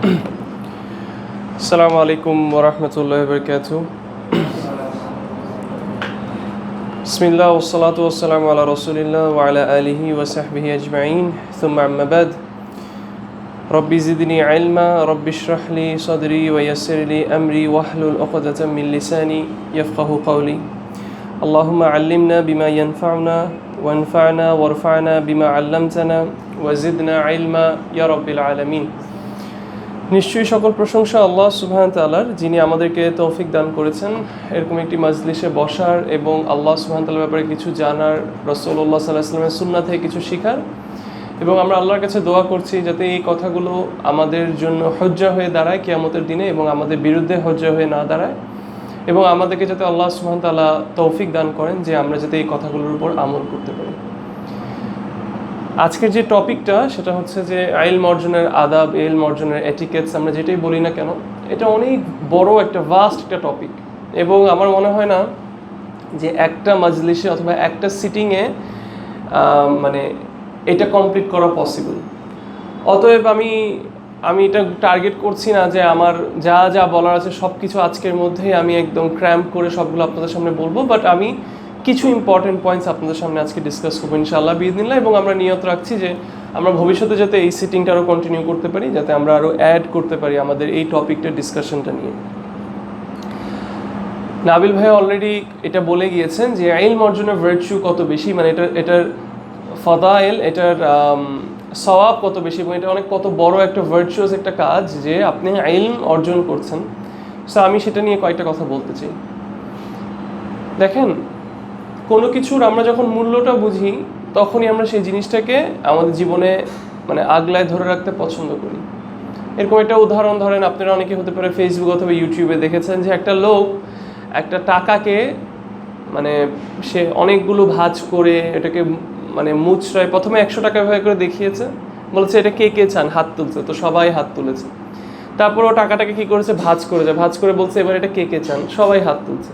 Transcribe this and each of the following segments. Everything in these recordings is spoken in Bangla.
আসসালামু আলাইকুম ওয়া রাহমাতুল্লাহি ওয়া বারাকাতুহু। বিসমিল্লাহ ওয়াস সালাতু ওয়াস সালামু আলা রাসূলিল্লাহ ওয়া আলা আলিহি ওয়া সাহবিহি আজমাইন। সুম্মা আম্মা বাদ। রব্বি জিদনি ইলমা, রব্বি ইশরাহ লি সাদরি ওয়া ইয়াসসির লি আমরি ওয়াহলুল উকদাতাম মিন লিসানি ইয়াফকাহু কওলি। আল্লাহুম্মা আল্লিমনা বিমা ইয়ানফাউনা ওয়ানফা'না ওয়ারফা'না বিমা আল্লামতানা ওয়া জিদনা ইলমা ইয়া রাব্বিল আলামিন। নিশ্চয়ই সকল প্রশংসা আল্লাহ সুবহানাহু ওয়া তাআলার, যিনি আমাদেরকে তৌফিক দান করেছেন এরকম একটি মাজলিসে বসার এবং আল্লাহ সুবহানাহু ওয়া তাআলার ব্যাপারে কিছু জানার, রাসূলুল্লাহ সাল্লাল্লাহু আলাইহি ওয়াসাল্লামের সুন্নাহ থেকে কিছু শেখার। এবং আমরা আল্লাহর কাছে দোয়া করছি যাতে এই কথাগুলো আমাদের জন্য হুজ্জা হয়ে দাঁড়ায় কিয়ামতের দিনে এবং আমাদের বিরুদ্ধে হুজ্জা হয়ে না দাঁড়ায়, এবং আমাদেরকে যাতে আল্লাহ সুবহানাহু ওয়া তাআলা তৌফিক দান করেন যে আমরা যাতে এই কথাগুলোর উপর আমল করতে পারি। আজকের যে টপিকটা সেটা হচ্ছে যে ইলম অর্জনের আদাব, ইলম অর্জনের এটিকেটস, আমরা যেটাই বলি না কেন, এটা অনেক বড় একটা ভাস্ট একটা টপিক। এবং আমার মনে হয় না যে একটা মাজলিসে অথবা একটা সিটিংয়ে মানে এটা কমপ্লিট করা পসিবল। অতএব আমি এটা টার্গেট করছি না যে আমার যা যা বলার আছে সব কিছু আজকের মধ্যেই আমি একদম ক্র্যাম্প করে সবগুলো আপনাদের সামনে বলবো, বাট আমি কিছু ইম্পর্টেন্ট পয়েন্টস আপনাদের সামনে আজকে ডিসকাস করবো ইনশাআল্লাহ বিইذনিল্লাহ। এবং আমরা নিয়ত রাখছি যে আমরা ভবিষ্যতে যাতে এই সিটিংটা আরও কন্টিনিউ করতে পারি, যাতে আমরা আরও অ্যাড করতে পারি আমাদের এই টপিকটা ডিসকাশনটা নিয়ে। নাবিল ভাই অলরেডি এটা বলে গিয়েছেন যে ইলম অর্জনের ভার্চু কত বেশি, মানে এটার ফাদাইল, এটার সওয়াব কত বেশি, এবং এটা অনেক কত বড় একটা ভার্চুয়াস একটা কাজ যে আপনি ইলম অর্জন করছেন। সো আমি সেটা নিয়ে কয়েকটা কথা বলতে চাই। দেখেন, কোনো কিছুর আমরা যখন মূল্যটা বুঝি তখনই আমরা সেই জিনিসটাকে আমাদের জীবনে মানে আগলায় ধরে রাখতে পছন্দ করি। এরকম একটা উদাহরণ ধরেন, আপনারা অনেকে হতে পারে ফেসবুক অথবা ইউটিউবে দেখেছেন যে একটা লোক একটা টাকাকে মানে সে অনেকগুলো ভাঁজ করে এটাকে মানে মুচড়ায়, প্রথমে 100 টাকা ভাবে করে দেখিয়েছে, বলেছে এটা কে কে চান, হাত তুলছে, তো সবাই হাত তুলেছে। তারপর ও টাকাটাকে কি করেছে, ভাঁজ করে বলছে এবার এটা কে কে চান, সবাই হাত তুলছে।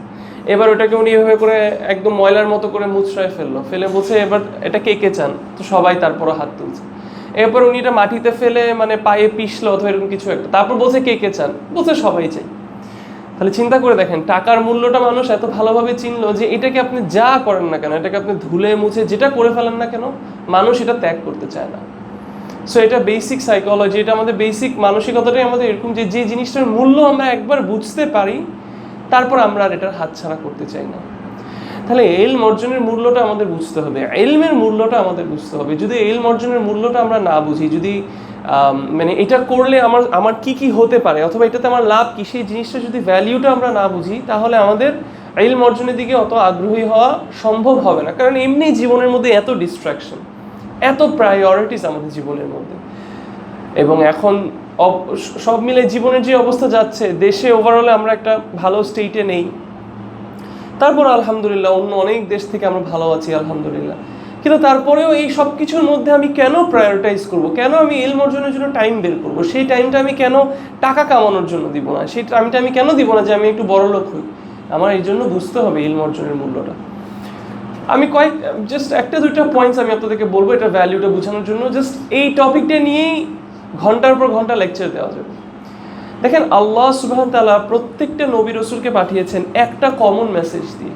এবার ওটাকে উনি এভাবে করে একদম ময়লার মতো করে মুচড়ায় ফেলে বলছে এবার এটা কে কে চান, তো সবাই তারপরও হাত তুলছে। এরপর উনি এটা মাটিতে ফেলে মানে পায়ে পিষলো অথবা এরকম কিছু একটা, তারপর বলছে কে কে চান, বলছে সবাই চাই। তাহলে চিন্তা করে দেখেন, টাকার মূল্যটা মানুষ এত ভালোভাবে চিনলো যে এটাকে আপনি যা করেন না কেন, এটাকে আপনি ধুলে মুছে যেটা করে ফেলেন না কেন, মানুষ এটা ত্যাগ করতে চায় না। সো এটা বেসিক সাইকোলজি, এটা আমাদের বেসিক মানসিকতাটাই আমাদের এরকম যে যে জিনিসটার মূল্য আমরা একবার বুঝতে পারি তারপর আমরা আর এটার হাতছাড়া করতে চাই না। তাহলে ইলম অর্জনের মূল্যটা আমাদের বুঝতে হবে, ইলমের মূল্যটা আমাদের বুঝতে হবে। যদি ইলম অর্জনের মূল্যটা আমরা না বুঝি, যদি মানে এটা করলে আমার কি কি হতে পারে অথবা এটাতে আমার লাভ কি, সেই জিনিসটা যদি ভ্যালিউটা আমরা না বুঝি, তাহলে আমাদের ইলম অর্জনের দিকে অত আগ্রহী হওয়া সম্ভব হবে না। কারণ এমনি জীবনের মধ্যে এত ডিস্ট্রাকশন, এত প্রায়োরিটিস আমাদের জীবনের মধ্যে, এবং এখন সব মিলে জীবনের যে অবস্থা যাচ্ছে, দেশে ওভারঅলে আমরা একটা ভালো স্টেটে নেই। তারপর আলহামদুলিল্লাহ অন্য অনেক দেশ থেকে আমরা ভালো আছি আলহামদুলিল্লাহ, কিন্তু তারপরেও এই সব কিছুর মধ্যে আমি কেন প্রায়োরিটাইজ করব, কেন আমি ইলম অর্জনের জন্য টাইম বের করব, সেই টাইমটা আমি কেন টাকা কামানোর জন্য দিব না, সেই টাইমটা আমি কেন দিব না যে আমি একটু বড় লোক হই। আমার এই জন্য বুঝতে হবে ইলম অর্জনের মূল্যটা। আমি জাস্ট একটা দুইটা পয়েন্টস আমি আপনাদেরকে বলবো এটা ভ্যালুটা বোঝানোর জন্য। জাস্ট এই টপিকটা নিয়েই ঘন্টার পর ঘন্টা লেকচার দেওয়া যাবে। দেখেন, আল্লাহ সুবহানাহু ওয়া তাআলা প্রত্যেকটা নবী রাসূলকে পাঠিয়েছেন একটা কমন মেসেজ দিয়ে,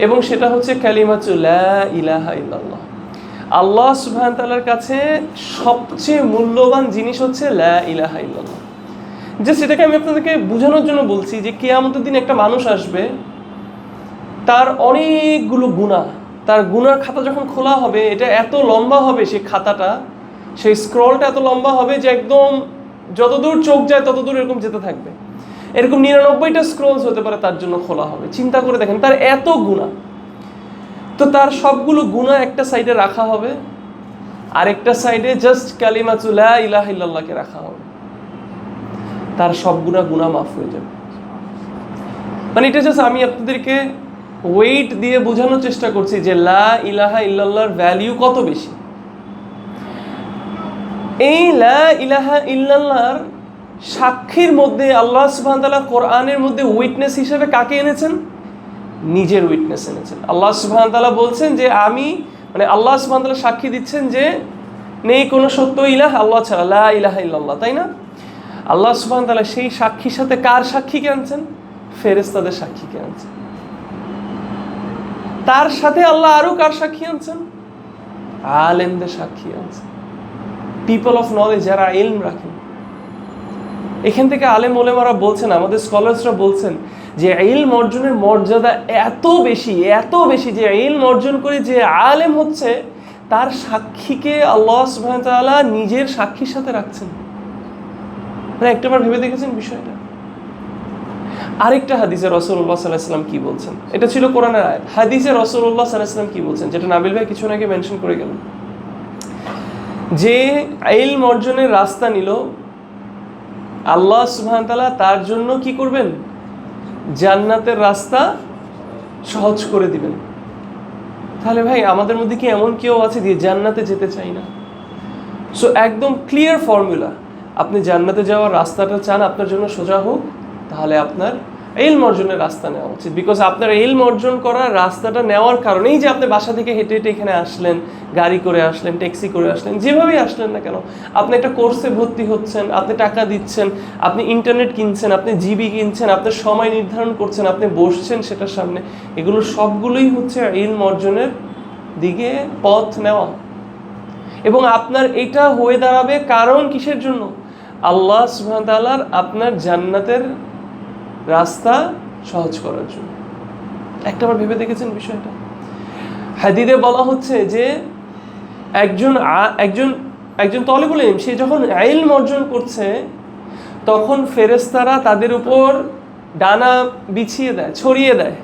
এবং সেটা হচ্ছে কালিমাতু লা ইলাহা ইল্লাল্লাহ। আল্লাহ সুবহানাহু ওয়া তাআলার কাছে সবচেয়ে মূল্যবান জিনিস হচ্ছে লা ইলাহা ইল্লাল্লাহ। জাস্ট এটাকে আমি আপনাদেরকে বোঝানোর জন্য বলছি যে কিয়ামতের দিন একটা মানুষ আসবে, তার অনেকগুলো গুনাহ, তার গুনার খাতা যখন খোলা হবে, এটা এত লম্বা হবে সেই খাতাটা, সেই স্ক্রলটা এত লম্বা হবে যে একদম যতদূর চোখ যায় ততদূর এরকম যেতে থাকবে। এরকম 99টা স্ক্রলস হতে পারে তার জন্য খোলা হবে। চিন্তা করে দেখেন, তার এত গুনাহ। তো তার সবগুলো গুনাহ একটা সাইডে রাখা হবে, আর একটা সাইডে জাস্ট কালিমাতু লা ইলাহা ইল্লাল্লাহকে রাখা হবে। তার সব গুনাহ মাফ হয়ে যাবে। মানে এটা জাস্ট আমি আপনাদেরকে ওয়েট দিয়ে বোঝানোর চেষ্টা করছি যে লা ইলাহা ইল্লাল্লাহর ভ্যালিউ কত বেশি। এই লা ইলাহা ইল্লাল্লাহর সাক্ষীর মধ্যে আল্লাহ সুবহানাহু ওয়া তাআলা কোরআনের মধ্যে উইটনেস হিসেবে কাকে এনেছেন? নিজের উইটনেস এনেছেন। আল্লাহ সুবহানাহু ওয়া তাআলা বলছেন যে আমি, মানে আল্লাহ সুবহানাহু ওয়া তাআলা সাক্ষী দিচ্ছেন যে নেই কোনো সত্য ইলাহ আল্লাহ ছাড়া, লা ইলাহা ইল্লাল্লাহ, তাই না? আল্লাহ সুবহানাহু ওয়া তাআলা সেই সাক্ষীর সাথে কার সাক্ষীকে আনছেন? ফেরেশতাদের সাক্ষীকে আনছেন। তার সাথে আল্লাহ আরো কার সাক্ষী আনছেন? আলেমদের সাক্ষী আনছেন, পিপল অফ নলেজ, যারা ইলম রাখেন। এখান থেকে আলেম ওলেমারা বলছেন, আমাদের স্কলার্সরা বলছেন যে ইলম অর্জনের মর্যাদা এত বেশি যে ইলম অর্জন করে যে আলেম হচ্ছে তার সাক্ষীকে আল্লাহ সুবহানাহু ওয়া তাআলা নিজের সাক্ষীর সাথে রাখছেন। মানে একটাবার ভেবে দেখেছেন বিষয়টা? আরেকটা হাদিসে রাসূলুল্লাহ সাল্লাল্লাহু আলাইহি ওয়াসাল্লাম কি বলছেন, এটা ছিল কোরআনের আয়াত। হাদিসে রাসূলুল্লাহ সাল্লাল্লাহু আলাইহি ওয়াসাল্লাম কি বলছেন, যেটা নাবিল ভাই কিছু আগে মেনশন করে গেলেন, যে ইলম অর্জনের রাস্তা নিল, আল্লাহ সুবহানাহু ওয়া তাআলা তার জন্য কি করবেন? জান্নাতের রাস্তা সহজ করে দিবেন। তাহলে ভাই আমাদের মধ্যে কি এমন কেউ আছে যে জান্নাতে যেতে চাই না? সো একদম ক্লিয়ার ফর্মুলা, আপনি জান্নাতে যাওয়ার রাস্তাটা চান আপনার জন্য সোজা হোক, তাহলে আপনার ইলম অর্জনের রাস্তা নেওয়া উচিত। বিকজ আপনার ইলম অর্জন করার রাস্তাটা নেওয়ার কারণেই যে আপনি বাসা থেকে হেঁটে হেঁটে এখানে আসলেন, গাড়ি করে আসলেন, ট্যাক্সি করে আসলেন, যেভাবেই আসলেন না কেন, আপনি একটা কোর্সে ভর্তি হচ্ছেন, আপনি টাকা দিচ্ছেন, আপনি ইন্টারনেট কিনছেন, আপনি জিবি কিনছেন, আপনার সময় নির্ধারণ করছেন, আপনি বসছেন সেটার সামনে, এগুলো সবগুলোই হচ্ছে ইলম অর্জনের দিকে পথ নেওয়া। এবং আপনার এটা হয়ে দাঁড়াবে কারণ কিসের জন্য? আল্লাহ সুবহানাহু ওয়া তাআলার আপনার জান্নাতের রাস্তা সহজ করার জন্য। একটাবার ভেবে দেখেছেন বিষয়টা? হাদিসে বলা হচ্ছে যে একজন তালিবুল ইলম, সে যখন ইলম অর্জন করছে তখন ফেরেশতারা তাদের উপর ডানা বিছিয়ে দেয়, ছড়িয়ে দেয়।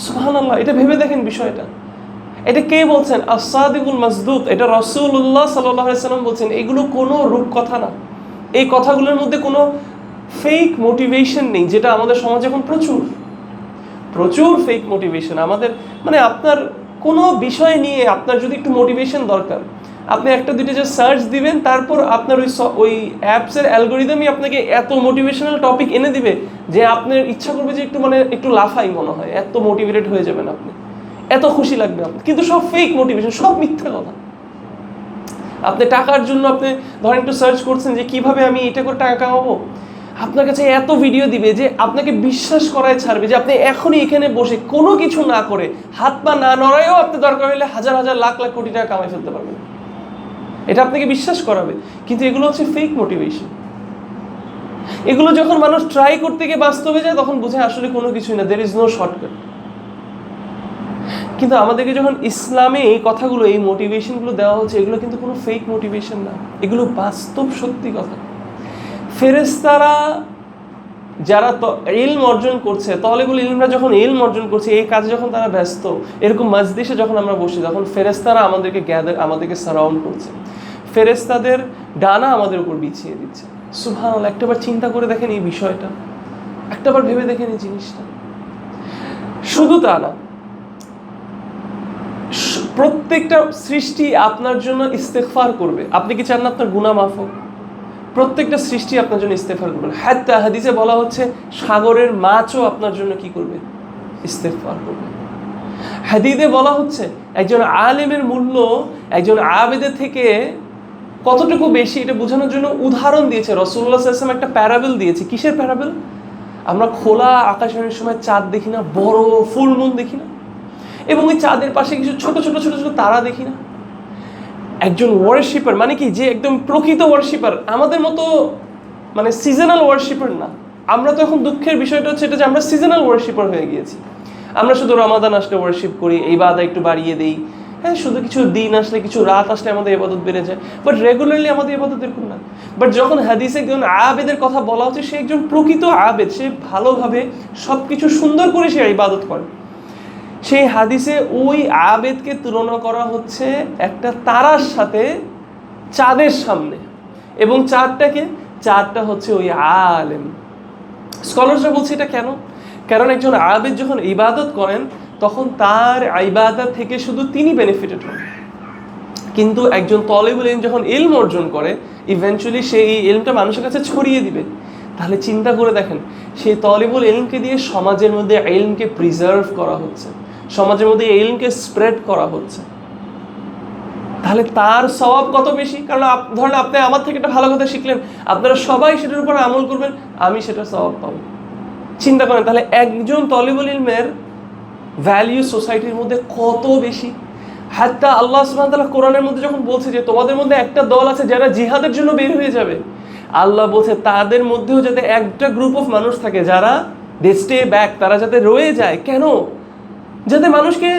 সুবহানাল্লাহ, এটা ভেবে দেখেন বিষয়টা। এটা কে বলছেন? আস-সাদিকুল মাসদুক, এটা রাসূলুল্লাহ সাল্লাল্লাহু আলাইহি ওয়াসাল্লাম বলছেন। এগুলো কোনো রূপ কথা না, এই কথাগুলোর মধ্যে কোনো ফেক মোটিভেশন নেই, যেটা আমাদের সমাজে এখন প্রচুর ফেক মোটিভেশন। আমাদের মানে আপনার কোনো বিষয় নিয়ে আপনার যদি একটু মোটিভেশন দরকার, আপনি একটা দুইটা যে সার্চ দিবেন, তারপর আপনার ওই অ্যাপসের অ্যালগোরিদমই আপনাকে এত মোটিভেশনাল টপিক এনে দিবে যে আপনার ইচ্ছা করবে যে একটু লাফাই মনে হয়, এত মোটিভেটেড হয়ে যাবেন আপনি, এত খুশি লাগবে আপনার। কিন্তু সব ফেক মোটিভেশন, সব মিথ্যা কথা। আপনি টাকার জন্য আপনি ধরেন একটু সার্চ করছেন যে কিভাবে আমি এটা করে টাকা কামাবো, আপনার কাছে এত ভিডিও দিবে যে আপনাকে বিশ্বাস করায় ছাড়বে যে আপনি এখনই এখানে বসে কোনো কিছু না করে, হাত পা না নড়ায়ও আপনি দরকার হলে হাজার হাজার লাখ লাখ কোটি টাকা কামাই ফেলতে পারবেন। এটা আপনাকে বিশ্বাস করাবে, কিন্তু এগুলো হচ্ছে ফেক মোটিভেশন। এগুলো যখন মানুষ ট্রাই করতে গিয়ে বাস্তবে যায় তখন বোঝে আসলে কোনো কিছুই না, দের ইজ নো শর্টকাট। কিন্তু আমাদেরকে যখন ইসলামে এই কথাগুলো, এই মোটিভেশনগুলো দেওয়া হচ্ছে, এগুলো কিন্তু কোনো ফেক মোটিভেশন না, এগুলো বাস্তব সত্যি কথা। ফেরেশতারা যারা ইলম অর্জন করছে, তালেবুল ইলমরা যখন ইলম অর্জন করছে, এই কাজে যখন তারা ব্যস্ত, এরকম মজলিসে যখন আমরা বসি, তখন ফেরেশতারা আমাদেরকে সারাউন্ড করছে, ফেরেশতাদের ডানা আমাদের উপর বিছিয়ে দিচ্ছে। সুবহানাল্লাহ, একটাবার চিন্তা করে দেখেন এই বিষয়টা, একটাবার ভেবে দেখেন এই জিনিসটা। শুধু তা না, প্রত্যেকটা সৃষ্টি আপনার জন্য ইস্তেগফার করবে। আপনি কি চান না আপনার গুনাহ মাফ হোক? প্রত্যেকটা সৃষ্টি আপনার জন্য ইস্তেগফার করবে। হাত্তা হাদিসে বলা হচ্ছে সাগরের মাছও আপনার জন্য কি করবে? ইস্তেগফার করবে। হাদিসে বলা হচ্ছে একজন আলেমের মূল্য একজন আবেদের থেকে কতটুকু বেশি, এটা বোঝানোর জন্য উদাহরণ দিয়েছে রাসূলুল্লাহ সাল্লাল্লাহু আলাইহি ওয়াসাল্লাম। একটা প্যারাবল দিয়েছে। কিসের প্যারাবল? আমরা খোলা আকাশের সময় চাঁদ দেখি না, বড় ফুল মুন দেখি না, এবং ওই চাঁদের পাশে কিছু ছোট ছোট ছোট ছোট তারা দেখি না। একজন ওয়ার্শিপার, মানে কি, যে একদম প্রকৃত ওয়ার্শিপার, আমাদের মতো মানে সিজনাল ওয়ার্শিপার না। আমরা তো এখন দুঃখের বিষয়টা হচ্ছে এটা যে আমরা সিজনাল ওয়ার্শিপার হয়ে গিয়েছি। আমরা শুধু রমাদান আসলে ওয়ার্শিপ করি, এই বাদা একটু বাড়িয়ে দেই, হ্যাঁ, শুধু কিছু দিন আসলে, কিছু রাত আসলে আমাদের ইবাদত বেড়ে যায়, বাট রেগুলারলি আমাদের ইবাদত এরকম না। বাট যখন হাদিসে একজন আবেদের কথা বলা হচ্ছে, সে একজন প্রকৃত আবেদ, সে ভালোভাবে সব কিছু সুন্দর করে সে ইবাদত করে, সেই হাদিসে ওই আবেদকে তুলনা করা হচ্ছে একটা তারার সাথে চাঁদের সামনে, এবং চাঁদটা হচ্ছে ওই আলেম। স্কলাররা বলছে এটা কেন? কারণ একজন আবেদ যখন ইবাদত করেন তখন তার ইবাদত থেকে শুধু তিনি বেনিফিটেড হন, কিন্তু একজন তালেবুল ইলম যখন ইলম অর্জন করে, ইভেন্চুয়ালি সেই ইলমটা মানুষের কাছে ছড়িয়ে দিবে। তাহলে চিন্তা করে দেখেন, সেই তালেবুল ইলমকে দিয়ে সমাজের মধ্যে ইলমকে প্রিজার্ভ করা হচ্ছে, সমাজের মধ্যে ইলমকে স্প্রেড করা হচ্ছে। তাহলে তার সওয়াব কত বেশি। কারণ ধরেন আপনি আমার থেকে একটা ভালো কথা শিখলেন, আপনারা সবাই সেটার উপর আমল করবেন, আমি সেটা সওয়াব পাবো। চিন্তা করেন তাহলে একজন তলিবুল ইলমের ভ্যালিউ সোসাইটির মধ্যে কত বেশি। হাত্তা আল্লাহ সুবহানাহু ওয়া তাআলা কোরআনের মধ্যে যখন বলছে যে তোমাদের মধ্যে একটা দল আছে যারা জিহাদের জন্য বের হয়ে যাবে, আল্লাহ বলছে তাদের মধ্যেও যাতে একটা গ্রুপ অফ মানুষ থাকে যারা দে স্টে ব্যাক, তারা যাতে রয়ে যায়। কেন? যাতে মানুষকে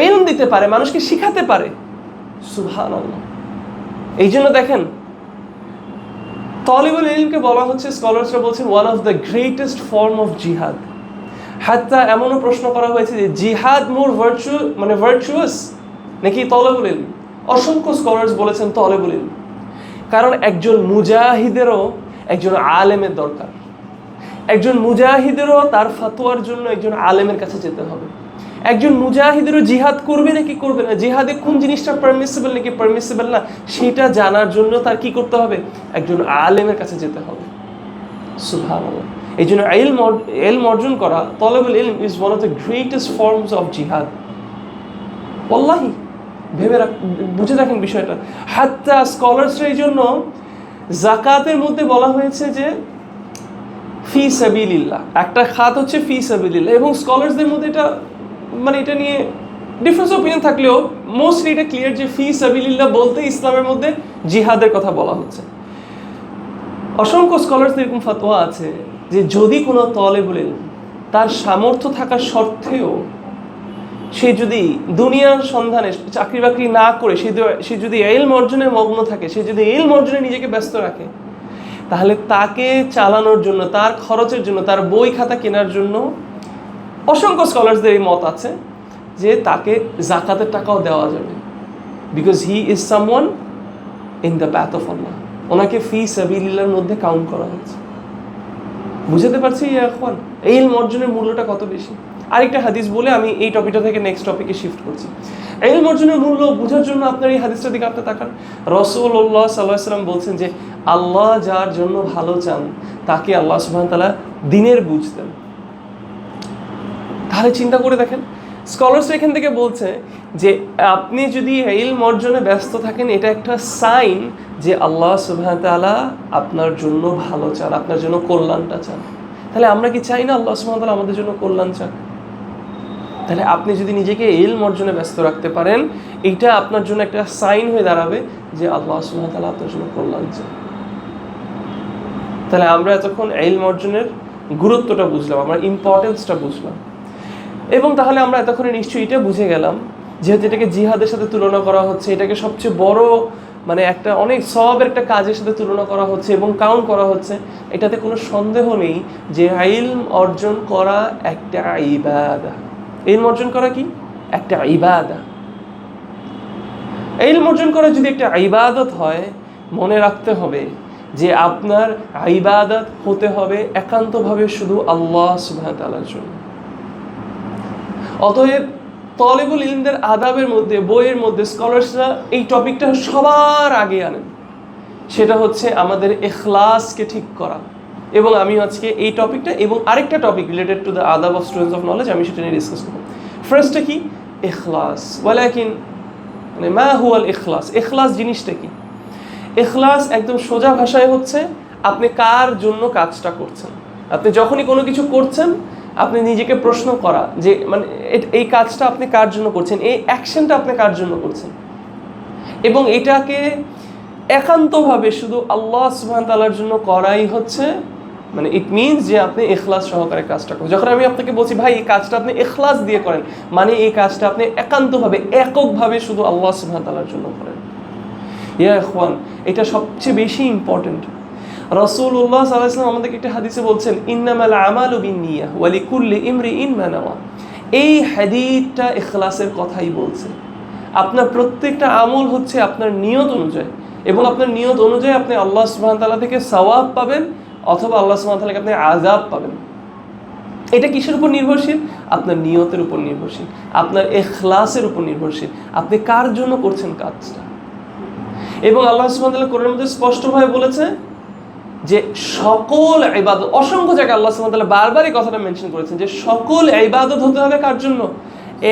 ইলম দিতে পারে, মানুষকে শিখাতে পারে। সুবহানাল্লাহ। এই জন্য দেখেন তলিবুল ইলমকে বলা হচ্ছে, স্কলার্সরা বলছেন one of the greatest form of জিহাদ। হাত্তা এমনও প্রশ্ন করা হয়েছে যে জিহাদ মোর ভার্চুয়াস নাকি তলিবুল ইলম? অসংখ্য স্কলার্স বলেছেন তলিবুল ইলম। কারণ একজন মুজাহিদেরও একজন আলেমের দরকার। একজন মুজাহিদেরও তার ফাতোয়ার জন্য একজন আলেমের কাছে যেতে হবে। একজন মুজাহিদেরও জিহাদ করবে নাকি করবে না, জিহাদে কোন জিনিসটা পারমিসিবল নাকি পারমিসিবল না, সেটা জানার জন্য তার কি করতে হবে? একজন আলেমের কাছে যেতে হবে। সুবহানাল্লাহ। এই জন্য ইলম অর্জন করা, তলবুল ইলম is one of the greatest forms of জিহাদ। ওয়াল্লাহি বুঝে দেখেন বিষয়টা। হাত্তা স্কলার্সরা এই জন্য যাকাতের মধ্যে বলা হয়েছে যে ফি সাবিলিল্লাহ, একটা খাত হচ্ছে ফি সাবিলিল্লাহ। এবং স্কলার্সদের মধ্যে এটা এটা নিয়ে ডিফারেন্স অপিনিয়ন থাকলেও মোস্টলি এটা ক্লিয়ার যে ফি সাবিলিল্লাহ বলতে ইসলামের মধ্যে জিহাদের কথা বলা হচ্ছে। অসংখ্য স্কলার্সদের এরকম ফতোয়া আছে যে যদি কোনো তলেবুল ইলম তার সামর্থ্য থাকার সত্ত্বেও সে যদি দুনিয়ার সন্ধানে চাকরি বাকরি না করে সে যদি ইলম অর্জনে মগ্ন থাকে, সে যদি ইলম অর্জনে নিজেকে ব্যস্ত রাখে, তাহলে তাকে চালানোর জন্য, তার খরচের জন্য, তার বই খাতা কেনার জন্য অসংখ্য স্কলার্সদের এই মত আছে যে তাকে যাকাতের টাকাও দেওয়া যাবে, because he is someone in the path of Allah. ওনাকে ফি সাবিলিল্লাহর মধ্যে কাউন্ট করা হচ্ছে। বুঝতে পারছি এখন এই ইলম অর্জনের মূল্যটা কত বেশি। আরেকটা হাদিস বলে আমি এই টপিকটা থেকে নেক্সট টপিকে শিফট করছি। ইলম অর্জনের মূল্য বোঝার জন্য আপনার এই হাদিসটার দিকে আপনি তাকান। রাসূলুল্লাহ সাল্লাল্লাহু আলাইহি ওয়াসাল্লাম বলছেন যে আল্লাহ যার জন্য ভালো চান তাকে আল্লাহ সুবহানাহু ওয়া তাআলা দ্বীনের বুঝ দেন। তাহলে চিন্তা করে দেখেন, স্কলার্স এখান থেকে বলছে যে আপনি যদি ইলম অর্জনে ব্যস্ত থাকেন, এটা একটা সাইন যে আল্লাহ সুবহানাহু ওয়া তাআলা আপনার জন্য ভালো চান, আপনার জন্য কল্যাণটা চান। তাহলে আমরা কি চাই না আল্লাহ সুবহানাহু ওয়া তাআলা আমাদের জন্য কল্যাণ চান? তাহলে আপনি যদি নিজেকে ইলম অর্জনে ব্যস্ত রাখতে পারেন, এটা আপনার জন্য একটা সাইন হয়ে দাঁড়াবে যে আল্লাহ সুবহানাহু ওয়া তাআলা আপনার জন্য কল্যাণ চান। তাহলে আমরা এতক্ষণ ইলম অর্জনের গুরুত্বটা বুঝলাম, আমরা ইম্পর্টেন্সটা বুঝলাম। এবং তাহলে আমরা এতক্ষণে নিশ্চয়ই এটা বুঝে গেলাম, যেহেতু এটাকে জিহাদের সাথে তুলনা করা হচ্ছে, এটাকে সবচেয়ে বড় একটা অনেক সওয়াবের একটা কাজের সাথে তুলনা করা হচ্ছে এবং কাউন্ট করা হচ্ছে, এটাতে কোনো সন্দেহ নেই যে ইলম অর্জন করা একটা ইবাদা। ইলম অর্জন করা কি? একটা ইবাদা। ইলম অর্জন করা যদি একটা ইবাদত হয়, মনে রাখতে হবে যে আপনার ইবাদত হতে হবে একান্তভাবে শুধু আল্লাহ সুবহানাহু ওয়া তাআলার জন্য। অতএব তলেবুল ইলমদের আদাবের মধ্যে, বইয়ের মধ্যে স্কলার্সরা এই টপিকটা সবার আগে আনেন, সেটা হচ্ছে আমাদের ইখলাসকে ঠিক করা। এবং আমি আজকে এই টপিকটা এবং আরেকটা টপিক রিলেটেড টু দ্য আদাব অফ স্টুডেন্টস অফ নলেজ আমি সেটা নিয়ে ডিসকাস করব। ফার্স্টটা কি? ইখলাস। ওয়ালাকিন মা হুয়াল ইখলাস? ইখলাস জিনিসটা কি? ইখলাস একদম সোজা ভাষায় হচ্ছে আপনি কার জন্য কাজটা করছেন। আপনি যখনই কোনো কিছু করছেন, আপনি নিজেকে প্রশ্ন করা যে এই কাজটা আপনি কার জন্য করছেন, এই অ্যাকশনটা আপনি কার জন্য করছেন, এবং এটাকে একান্তভাবে শুধু আল্লাহ সুবহানাহু ওয়া তাআলার জন্য করাই হচ্ছে ইট মিনস যে আপনি ইখলাস সহকারে কাজটা করেন। যখন আমি আপনাকে বলছি ভাই এই কাজটা আপনি ইখলাস দিয়ে করেন, এই কাজটা আপনি একান্তভাবে, এককভাবে শুধু আল্লাহ সুবহানাহু ওয়া তাআলার জন্য করেন। ইয়া ইখওয়ান, এটা সবচেয়ে বেশি ইম্পর্টেন্ট। রাসূলুল্লাহ সাল্লাল্লাহু আলাইহি ওয়াসাল্লাম আমাদেরকে একটা হাদিসে বলছেন ইন্নামাল আমালু বিন্নিয়াহ ওয়া লিকুল্লি ইমরিইন মা নাওয়া। এই হাদিসটা ইখলাসের কথাই বলছে। আপনার প্রত্যেকটা আমল হচ্ছে আপনার নিয়ত অনুযায়ী, এবং আপনার নিয়ত অনুযায়ী আপনি আল্লাহ সুবহানাহু ওয়া তাআলা থেকে সওয়াব পাবেন অথবা আল্লাহ সুবহানাহু ওয়া তাআলা থেকে আপনি আযাব পাবেন। এটা কিসের উপর নির্ভরশীল? আপনার নিয়তের উপর নির্ভরশীল, আপনার ইখলাসের উপর নির্ভরশীল, আপনি কার জন্য করছেন কাজটা। এবং আল্লাহ সুবহানাহু ওয়া তাআলা কোরআনের মধ্যে স্পষ্টভাবে বলেছে যে সকল ইবাদত, অসংখ্য জায়গায় আল্লাহ সুবহানাহু ওয়া তাআলা বারবার এই কথাটা মেনশন করেছেন যে সকল ইবাদত হতে হবে কার জন্য?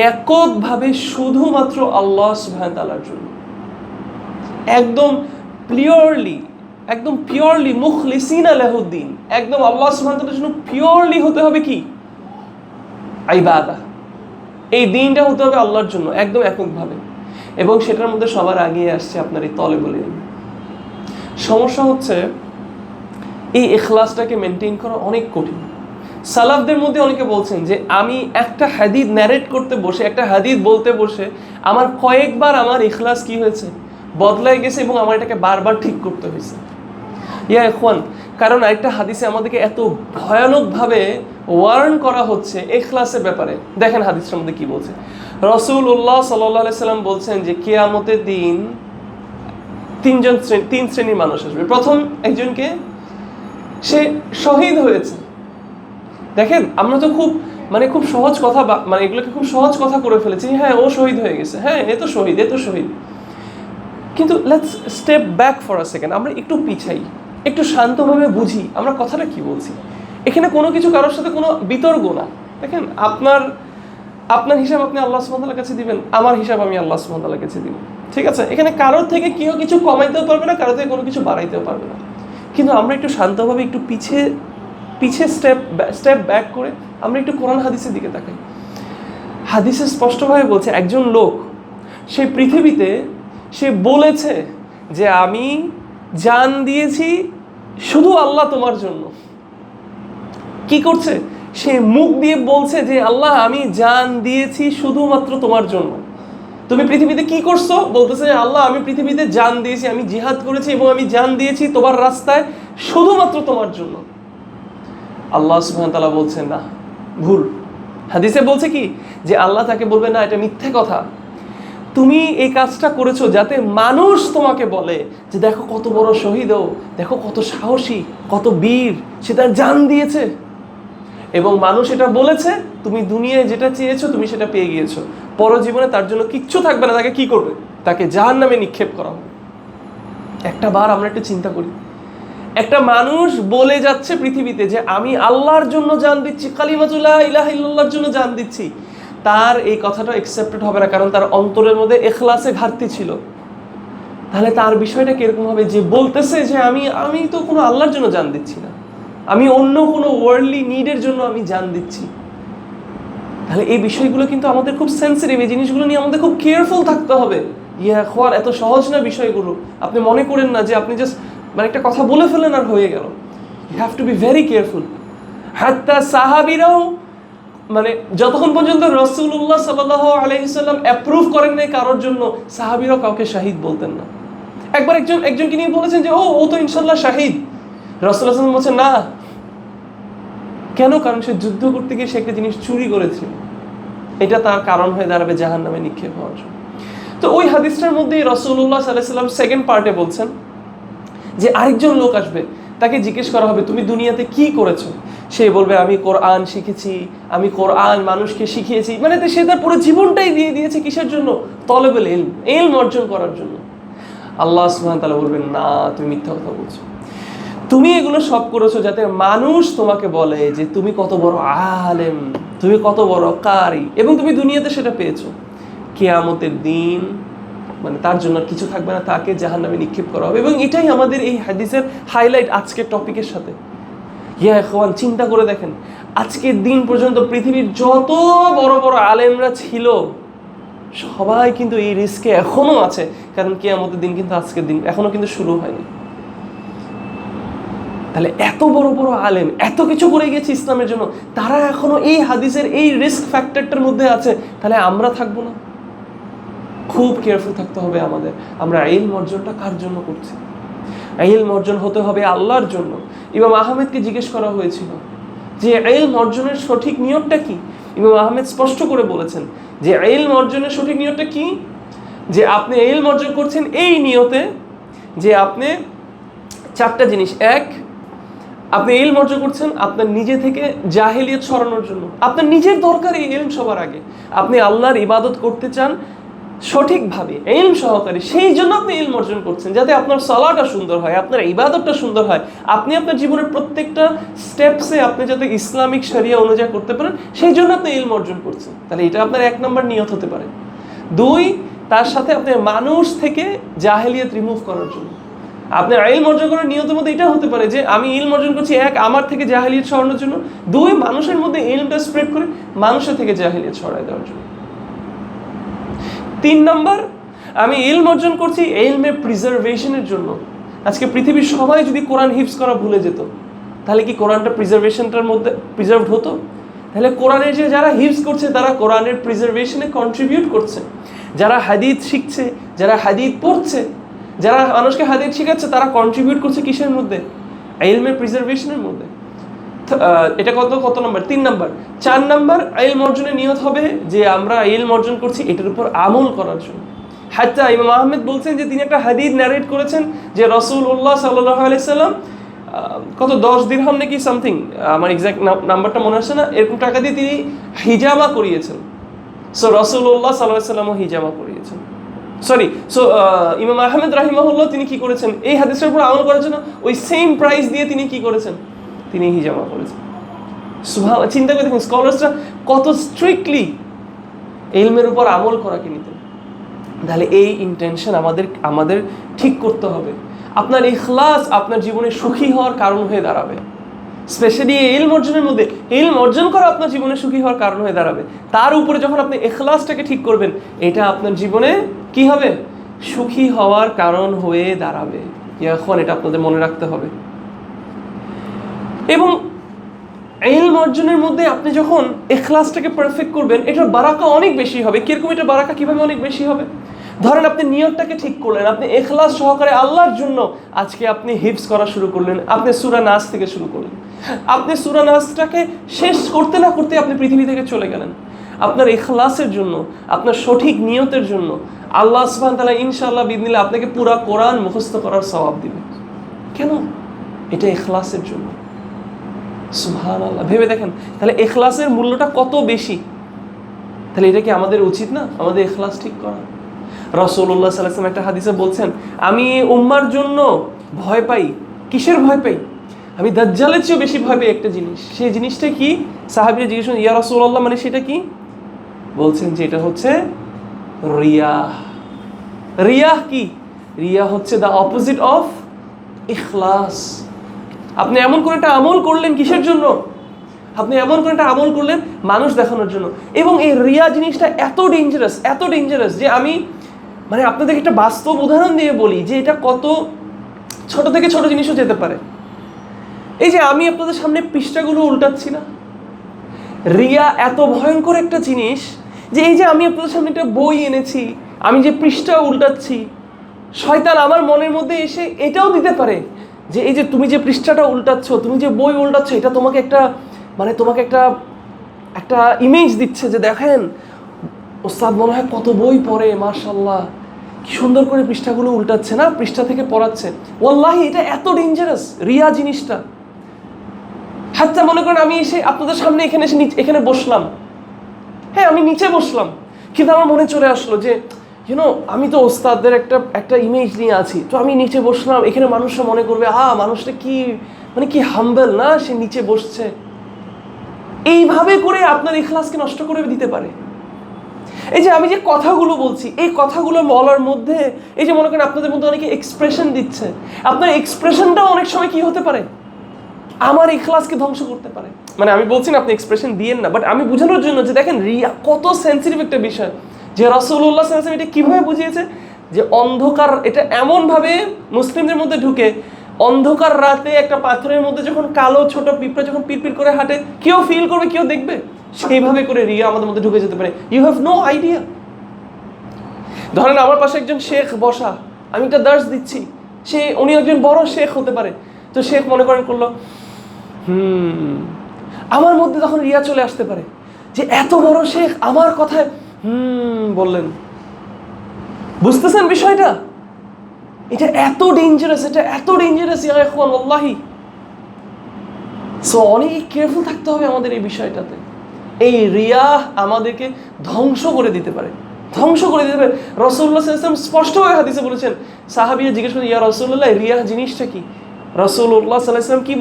এককভাবে শুধুমাত্র আল্লাহ সুবহানাহু ওয়া তাআলার জন্য। একদম পিওরলি মুখলিসিনা লাহুদ্দিন, একদম আল্লাহ সুবহানাহু ওয়া তাআলার জন্য পিওরলি হতে হবে কি ইবাদা। এই দিনটা হতে হবে আল্লাহর জন্য একদম এককভাবে, এবং সেটার মধ্যে সবার আগে আসছে আপনার এই তলেবুল ইলম। সমস্যা হচ্ছে এই ইখলাসটাকে মেনটেন করা অনেক কঠিন। সালাফদের মধ্যে অনেকে বলছেন যে আমি একটা হাদিস ন্যারেট করতে বসে, একটা হাদিস বলতে বসে আমার কয়েকবার আমার ইখলাস কি হয়েছে, বদলাই গেছে, এবং আমার এটাকে বারবার ঠিক করতে হয়েছে। ইয়া ইখওয়ান, কারণ একটা হাদিসে আমাদেরকে এত ভয়ানকভাবে ওয়ার্ন করা হচ্ছে ইখলাসের ব্যাপারে। দেখেন হাদিসটার মধ্যে কি বলছে। রাসূলুল্লাহ সাল্লাল্লাহু আলাইহি সাল্লাম বলছেন যে কিয়ামতের দিন তিন শ্রেণীর মানুষ আসবে। প্রথম একজনকে, সে শহীদ হয়েছে। দেখেন আমরা তো খুব সহজ কথা, মানে এগুলোকে খুব সহজ কথা করে ফেলেছি। হ্যাঁ, ও শহীদ হয়ে গেছে, হ্যাঁ এ তো শহীদ। কিন্তু let's step back for a second, আমরা একটু পিছাই, একটু শান্তভাবে বুঝি আমরা কথাটা কি বলছি। এখানে কোনো কিছু কারোর সাথে কোনো বিতর্ক না। দেখেন আপনার হিসাব আপনি আল্লাহ সুবহানাহু ওয়া তাআলার কাছে দিবেন, আমার হিসাব আমি আল্লাহ সুবহানাহু ওয়া তাআলার কাছে দিব, ঠিক আছে? এখানে কারোর থেকে কেউ কিছু কমাইতেও পারবে না, কারোর থেকে কোনো কিছু বাড়াইতেও পারবে না। কিন্তু আমরা একটু শান্তভাবে একটু পিছে স্টেপ ব্যাক করে আমরা একটু কোরআন হাদিসের দিকে তাকাই। হাদিসে স্পষ্টভাবে বলছে একজন লোক সে পৃথিবীতে সে বলেছে যে আমি জান দিয়েছি শুধু আল্লাহ তোমার জন্য। কি করছে? সে মুখ দিয়ে বলছে যে আল্লাহ আমি জান দিয়েছি শুধুমাত্র তোমার জন্য। তুমি পৃথিবীতে কি করছো? বলতেছে আল্লাহ আমি পৃথিবীতে জান দিয়েছি, আমি জিহাদ করেছি এবং আমি জান দিয়েছি তোমার রাস্তায় শুধুমাত্র তোমার জন্য। আল্লাহ সুবহানাহু ওয়া তাআলা বলছেন না, ভুল। হাদিসে বলছে কি যে আল্লাহ তাকে বলবে না, এটা মিথ্যে কথা, তুমি এই কাজটা করেছো যাতে মানুষ তোমাকে বলে যে দেখো কত বড় শহীদ, দেখো কত সাহসী, কত বীর, সে তার জান দিয়েছে। এবং মানুষ এটা বলেছে, তুমি দুনিয়ায় যেটা চেয়েছো তুমি সেটা পেয়ে গিয়েছো, পরজীবনে তার জন্য কিচ্ছু থাকবে না। তাকে কি করবে? তাকে জাহান্নামে নিক্ষেপ করা হবে। একটা বার আমরা একটু চিন্তা করি, একটা মানুষ বলে যাচ্ছে পৃথিবীতে যে আমি আল্লাহর জন্য জান দিচ্ছি, কালিমাতু লা ইলাহা ইল্লাল্লাহর জন্য জান দিচ্ছি, তার এই কথাটা অ্যাকসেপ্টেড হবে না, কারণ তার অন্তরের মধ্যে ইখলাসে ঘাটতি ছিল। তাহলে তার বিষয়টা কিরকম হবে? যে বলতেছে যে আমি তো কোনো আল্লাহর জন্য জান দিচ্ছি না, আমি অন্য কোনো ওয়ার্ল্ডলি নিডের জন্য আমি জান দিচ্ছি। তাহলে এই বিষয়গুলো কিন্তু আমাদের খুব সেন্সিটিভ, এই জিনিসগুলো নিয়ে আমাদের খুব কেয়ারফুল থাকতে হবে। খোয়ার এত সহজ না বিষয়গুলো। আপনি মনে করেন না যে আপনি জাস্ট মানে একটা কথা বলে ফেলেন আর হয়ে গেল। You have to be very careful. হাত্তা সাহাবীরাও মানে যতক্ষণ পর্যন্ত রাসূলুল্লাহ সাল্লাল্লাহু আলাইহি সাল্লাম অ্যাপ্রুভ করেন নাই কারোর জন্য, সাহাবীরাও কাউকে শাহিদ বলতেন না। একবার একজনকে নিয়ে বলেছেন যে ও তো ইনশাআল্লাহ শাহিদ। রাসূলুল্লাহ সাল্লাল্লাহু আলাইহি ওয়াসাল্লাম বলছেন না। কেন? কারণ সে যুদ্ধ করতে গিয়ে সে একটা জিনিস চুরি করেছিল, এটা তার কারণ হয়ে দাঁড়াবে জাহান্নামে নিক্ষেপ হওয়ার জন্য। তো ওই হাদিসটার মধ্যেই রাসূলুল্লাহ সাল্লাল্লাহু আলাইহি ওয়াসাল্লাম সেকেন্ড পার্টে বলছেন যে আরেকজন লোক আসবে, তাকে জিজ্ঞেস করা হবে তুমি দুনিয়াতে কি করেছো? সে বলবে আমি কোরআন শিখেছি, আমি কোরআন মানুষকে শিখিয়েছি। মানে সে তার পুরো জীবনটাই দিয়ে দিয়েছে কিসের জন্য? তলবুল ইলম, ইলম অর্জন করার জন্য। আল্লাহ সুবহানাহু ওয়া তাআলা বলবেন না, তুমি মিথ্যা কথা বলছো, তুমি এগুলো সব করেছো যাতে মানুষ তোমাকে বলে যে তুমি কত বড় আলেম, তুমি কত বড় কারি, এবং তুমি দুনিয়াতে সেটা পেয়েছো। কিয়ামতের দিন মানে তার জন্য কিছু থাকবে না, তাকে জাহান্নামে নিক্ষেপ করা হবে। এবং এটাই আমাদের এই হাদিসের হাইলাইট আজকের টপিকের সাথে। ইয়া ইখওয়ান, চিন্তা করে দেখেন আজকের দিন পর্যন্ত পৃথিবীর যত বড় বড় আলেমরা ছিল সবাই কিন্তু এই রিস্কে এখনো আছে, কারণ কিয়ামতের দিন কিন্তু আজকের দিন এখনো কিন্তু শুরু হয়নি। তাহলে এত বড় বড় আলেম এত কিছু করে গেছে ইসলামের জন্য, তারা এখনো এই হাদিসের এই রিস্ক ফ্যাক্টরটার মধ্যে আছে, তাহলে আমরা থাকবো না? খুব কেয়ারফুল থাকতে হবে আমাদের। আমরা ইলম অর্জনটা কার জন্য করছি? ইলম অর্জন হতে হবে আল্লাহর জন্য। ইমাম আহমেদকে জিজ্ঞেস করা হয়েছিল যে ইলম অর্জনের সঠিক নিয়তটা কি? ইমাম আহমেদ স্পষ্ট করে বলেছেন যে ইলম অর্জনের সঠিক নিয়তটা কি? যে আপনি ইলম অর্জন করছেন এই নিয়তে যে আপনি চারটা জিনিস। এক, আপনি ইলম অর্জন করছেন আপনার নিজে থেকে জাহেলিয়ত সরানোর জন্য, আপনার নিজের দরকার এই ইলম সবার আগে। আপনি আল্লাহর ইবাদত করতে চান সঠিকভাবে ইলম সহকারে, সেই জন্য আপনি ইলম অর্জন করছেন যাতে আপনার সালাটা সুন্দর হয়, আপনার ইবাদতটা সুন্দর হয়, আপনি আপনার জীবনের প্রত্যেকটা স্টেপসে আপনি যাতে ইসলামিক শরিয়া অনুযায়ী করতে পারেন, সেই জন্য আপনি ইলম অর্জন করছেন। তাহলে এটা আপনার এক নম্বর নিয়ত হতে পারে। দুই, তার সাথে আপনার মানুষ থেকে জাহেলিয়াত রিমুভ করার জন্য। আপনার ইলম অর্জন করার নিয়তের মধ্যে এটা হতে পারে যে আমি ইলম অর্জন করছি, এক, আমার থেকে জাহেলিয়াত সরানোর জন্য, দুই, মানুষের মধ্যে ইলমটা স্প্রেড করে মানুষের থেকে জাহেলিয়াত সরাই দেওয়ার জন্য। 3 নম্বর, আমি ইলম অর্জন করছি ইলমের প্রিজার্ভেশনের জন্য। আজকে পৃথিবীর সবাই যদি কোরআন হিফজ করা ভুলে যেত, তাহলে কি কোরআনটা প্রিজার্ভেশনটার মধ্যে প্রিজার্ভড হতো? তাহলে কোরআনের যে যারা হিফজ করছে তারা কোরআনের প্রিজার্ভেশনে কন্ট্রিবিউট করছে। যারা হাদিস শিখছে, যারা হাদিস পড়ছে, যারা মানুষকে হাদিস শিখাচ্ছে, তারা কন্ট্রিবিউট করছে কিসের মধ্যে? ইলমের প্রিজার্ভেশনের মধ্যে। এটা কত নম্বর? 3 নম্বর। 4 নম্বর, ইলম অর্জনের নিয়ত হবে যে আমরা ইলম অর্জন করছি এটার উপর আমল করার জন্য। হাত্তা ইমাম আহমেদ বলছেন যে তিনি একটা হাদিস ন্যারেট করেছেন যে রাসূলুল্লাহ সাল্লাল্লাহু আলাইহি সাল্লাম কত 10 দিরহাম নাকি সামথিং, আমার এক্সাক্ট নাম্বারটা মনে আসছে না, এরকম টাকা দিয়ে তিনি হিজামা করিয়েছেন। সো রাসূলুল্লাহ সাল্লাল্লাহু আলাইহি সাল্লামও হিজামা করিয়েছেন। ইমাম আহমেদ রাহিমাহুল্লাহ তিনি কি করেছেন? এই হাদিসের উপর আমল করার জন্য ওই সেম প্রাইস দিয়ে তিনি কি করেছেন? তিনি হিজামা করেছেন। সুবহানাল্লাহ, চিন্তা করে দেখুন স্কলার্সরা কত স্ট্রিক্টলি ইলমের উপর আমল করাকে নিতেন। তাহলে এই ইন্টেনশন আমাদের ঠিক করতে হবে। আপনার ইখলাস আপনার জীবনে সুখী হওয়ার কারণ হয়ে দাঁড়াবে। স্পেশালি ইলম অর্জনের মধ্যে ইলম অর্জন করা আপনার জীবনে সুখী হওয়ার কারণ হয়ে দাঁড়াবে। তার উপরে যখন আপনি ইখলাসটাকে ঠিক করবেন, এটা আপনার জীবনে কি হবে? সুখী হওয়ার কারণ হয়ে দাঁড়াবে। এখন এটা আপনাদের মনে রাখতে হবে। এবং ইলম অর্জনের মধ্যে আপনি যখন ইখলাসটাকে পারফেক্ট করবেন, এটার বারাকা অনেক বেশি হবে। কিরকম এটা বারাকা কিভাবে অনেক বেশি হবে? ধরেন আপনি নিয়তটাকে ঠিক করলেন, আপনি ইখলাস সহকারে আল্লাহর জন্য আজকে আপনি হিফজ করা শুরু করলেন, আপনি সূরা নাস থেকে শুরু করলেন। আপনি সূরা নাসটাকে শেষ করতে না করতে আপনি পৃথিবী থেকে চলে গেলেন। আপনার ইখলাসের জন্য, আপনার সঠিক নিয়তের জন্য আল্লাহ সুবহানাহু ওয়া তাআলা ইনশাআল্লাহ বিইذনিল্লাহ আপনাকে পুরো কোরআন মুখস্থ করার সওয়াব দিবেন। কেন? এটা ইখলাসের জন্য। সুবহানাল্লাহ, ভেবে দেখেন তাহলে ইখলাসের মূল্যটা কত বেশি। তাহলে এটা কি আমাদের উচিত না আমাদের ইখলাস ঠিক করা? রাসূলুল্লাহ সাল্লাল্লাহু আলাইহি ওয়াসাল্লাম একটা হাদিসে বলছেন, আমি উম্মার জন্য ভয় পাই। কিসের ভয় পাই? আমি দাজ্জালের চেয়েও বেশি ভয় পাই একটা জিনিস। সেই জিনিসটা কি? সাহাবীরা জিজ্ঞেস করেন, ইয়া রাসূলুল্লাহ, মানে সেটা কি? বলছেন যে এটা হচ্ছে রিয়াহ। রিয়াহ কি? রিয়াহ হচ্ছে দ্য অপোজিট অফ ইখলাস। আপনি এমন করে একটা আমল করলেন কিসের জন্য? আপনি এমন করে একটা আমল করলেন মানুষ দেখানোর জন্য। এবং এই রিয়া জিনিসটা এত ডেঞ্জারাস যে আমি আপনাদেরকে একটা বাস্তব উদাহরণ দিয়ে বলি যে এটা কত ছোট থেকে ছোট জিনিসও যেতে পারে। এই যে আমি আপনাদের সামনে পৃষ্ঠাগুলো উল্টাচ্ছি না, রিয়া এত ভয়ঙ্কর একটা জিনিস যে এই যে আমি আপনাদের সামনে একটা বই এনেছি, আমি যে পৃষ্ঠা উল্টাচ্ছি, শয়তান আমার মনের মধ্যে এসে এটাও দিতে পারে যে এই যে তুমি যে পৃষ্ঠাটা উল্টাচ্ছ, তুমি যে বই উল্টাচ্ছ, এটা তোমাকে একটা ইমেজ দিচ্ছে যে দেখেন ওস্তাদ মনে হয় কত বই পড়ে, মাশাআল্লাহ কি সুন্দর করে পৃষ্ঠাগুলো উল্টাচ্ছে না, পৃষ্ঠা থেকে পড়াচ্ছে। ওয়াল্লাহি এটা এত ডেঞ্জারাস রিয়া জিনিসটা। হাত্তা মনে করেন আমি এসে আপনাদের সামনে এখানে বসলাম, হ্যাঁ আমি নিচে বসলাম, কিন্তু আমার মনে চলে আসলো যে আমি তো ওস্তাদদের একটা ইমেজ নিয়ে আছি, তো আমি নিচে বসলাম, এখানে মানুষরা মনে করবে মানুষটা কি হাম্বল না, সে নিচে বসছে। এইভাবে করে আপনার ইখলাসকে নষ্ট করে দিতে পারে। এই যে আমি যে কথাগুলো বলছি, এই কথাগুলো বলার মধ্যে এই যে মনে করেন আপনাদের মধ্যে অনেকে এক্সপ্রেশন দিচ্ছে, আপনার এক্সপ্রেশনটাও অনেক সময় কি হতে পারে? আমার ইখলাসকে ধ্বংস করতে পারে। আমি বলছি না আপনি এক্সপ্রেশন দিয়েন না, বাট আমি বোঝানোর জন্য যে দেখেন রিয়া কত সেন্সিটিভ একটা বিষয়। যে রাসূলুল্লাহ সাল্লাল্লাহু আলাইহি ওয়াসাল্লাম এটা কিভাবে বুঝিয়েছে যে অন্ধকার এটা এমনভাবে মুসলিমদের মধ্যে ঢুকে, অন্ধকার রাতে একটা পাথরের মধ্যে যখন কালো ছোট পিঁপড়া যখন পিড়পিড় করে হাঁটে, কেউ ফিল করবে, কেউ দেখবে, সেইভাবে করে রিয়া আমাদের মধ্যে ঢুকে যেতে পারে। You have no idea. ধরেন আমার পাশে একজন শেখ বসা, আমি একটা দার্স দিচ্ছি, উনি একজন বড় শেখ হতে পারে। তো শেখ মনে করেন করলো আমার মধ্যে তখন রিয়া চলে আসতে পারে যে এত বড় শেখ আমার কথায় বললেন। বুঝতেছেন বিষয়টা? এটা এত ডেঞ্জারাস, ইয়া ইখওয়ান ওয়াল্লাহি। সো অনেক কেয়ারফুল থাকতে হবে আমাদের এই বিষয়টাতে। এই রিয়া আমাদেরকে ধ্বংস করে দিতে পারে। রাসূলুল্লাহ সাল্লাল্লাহু আলাইহি ওয়াসাল্লাম স্পষ্টভাবে হাদিসে বলেছেন, সাহাবীরা জিজ্ঞেস করেন, ইয়া রাসূলুল্লাহ রিয়া জিনিসটা কি? রাসূলুল্লাহ সাল্লাল্লাহু আলাইহি ওয়াসাল্লাম কি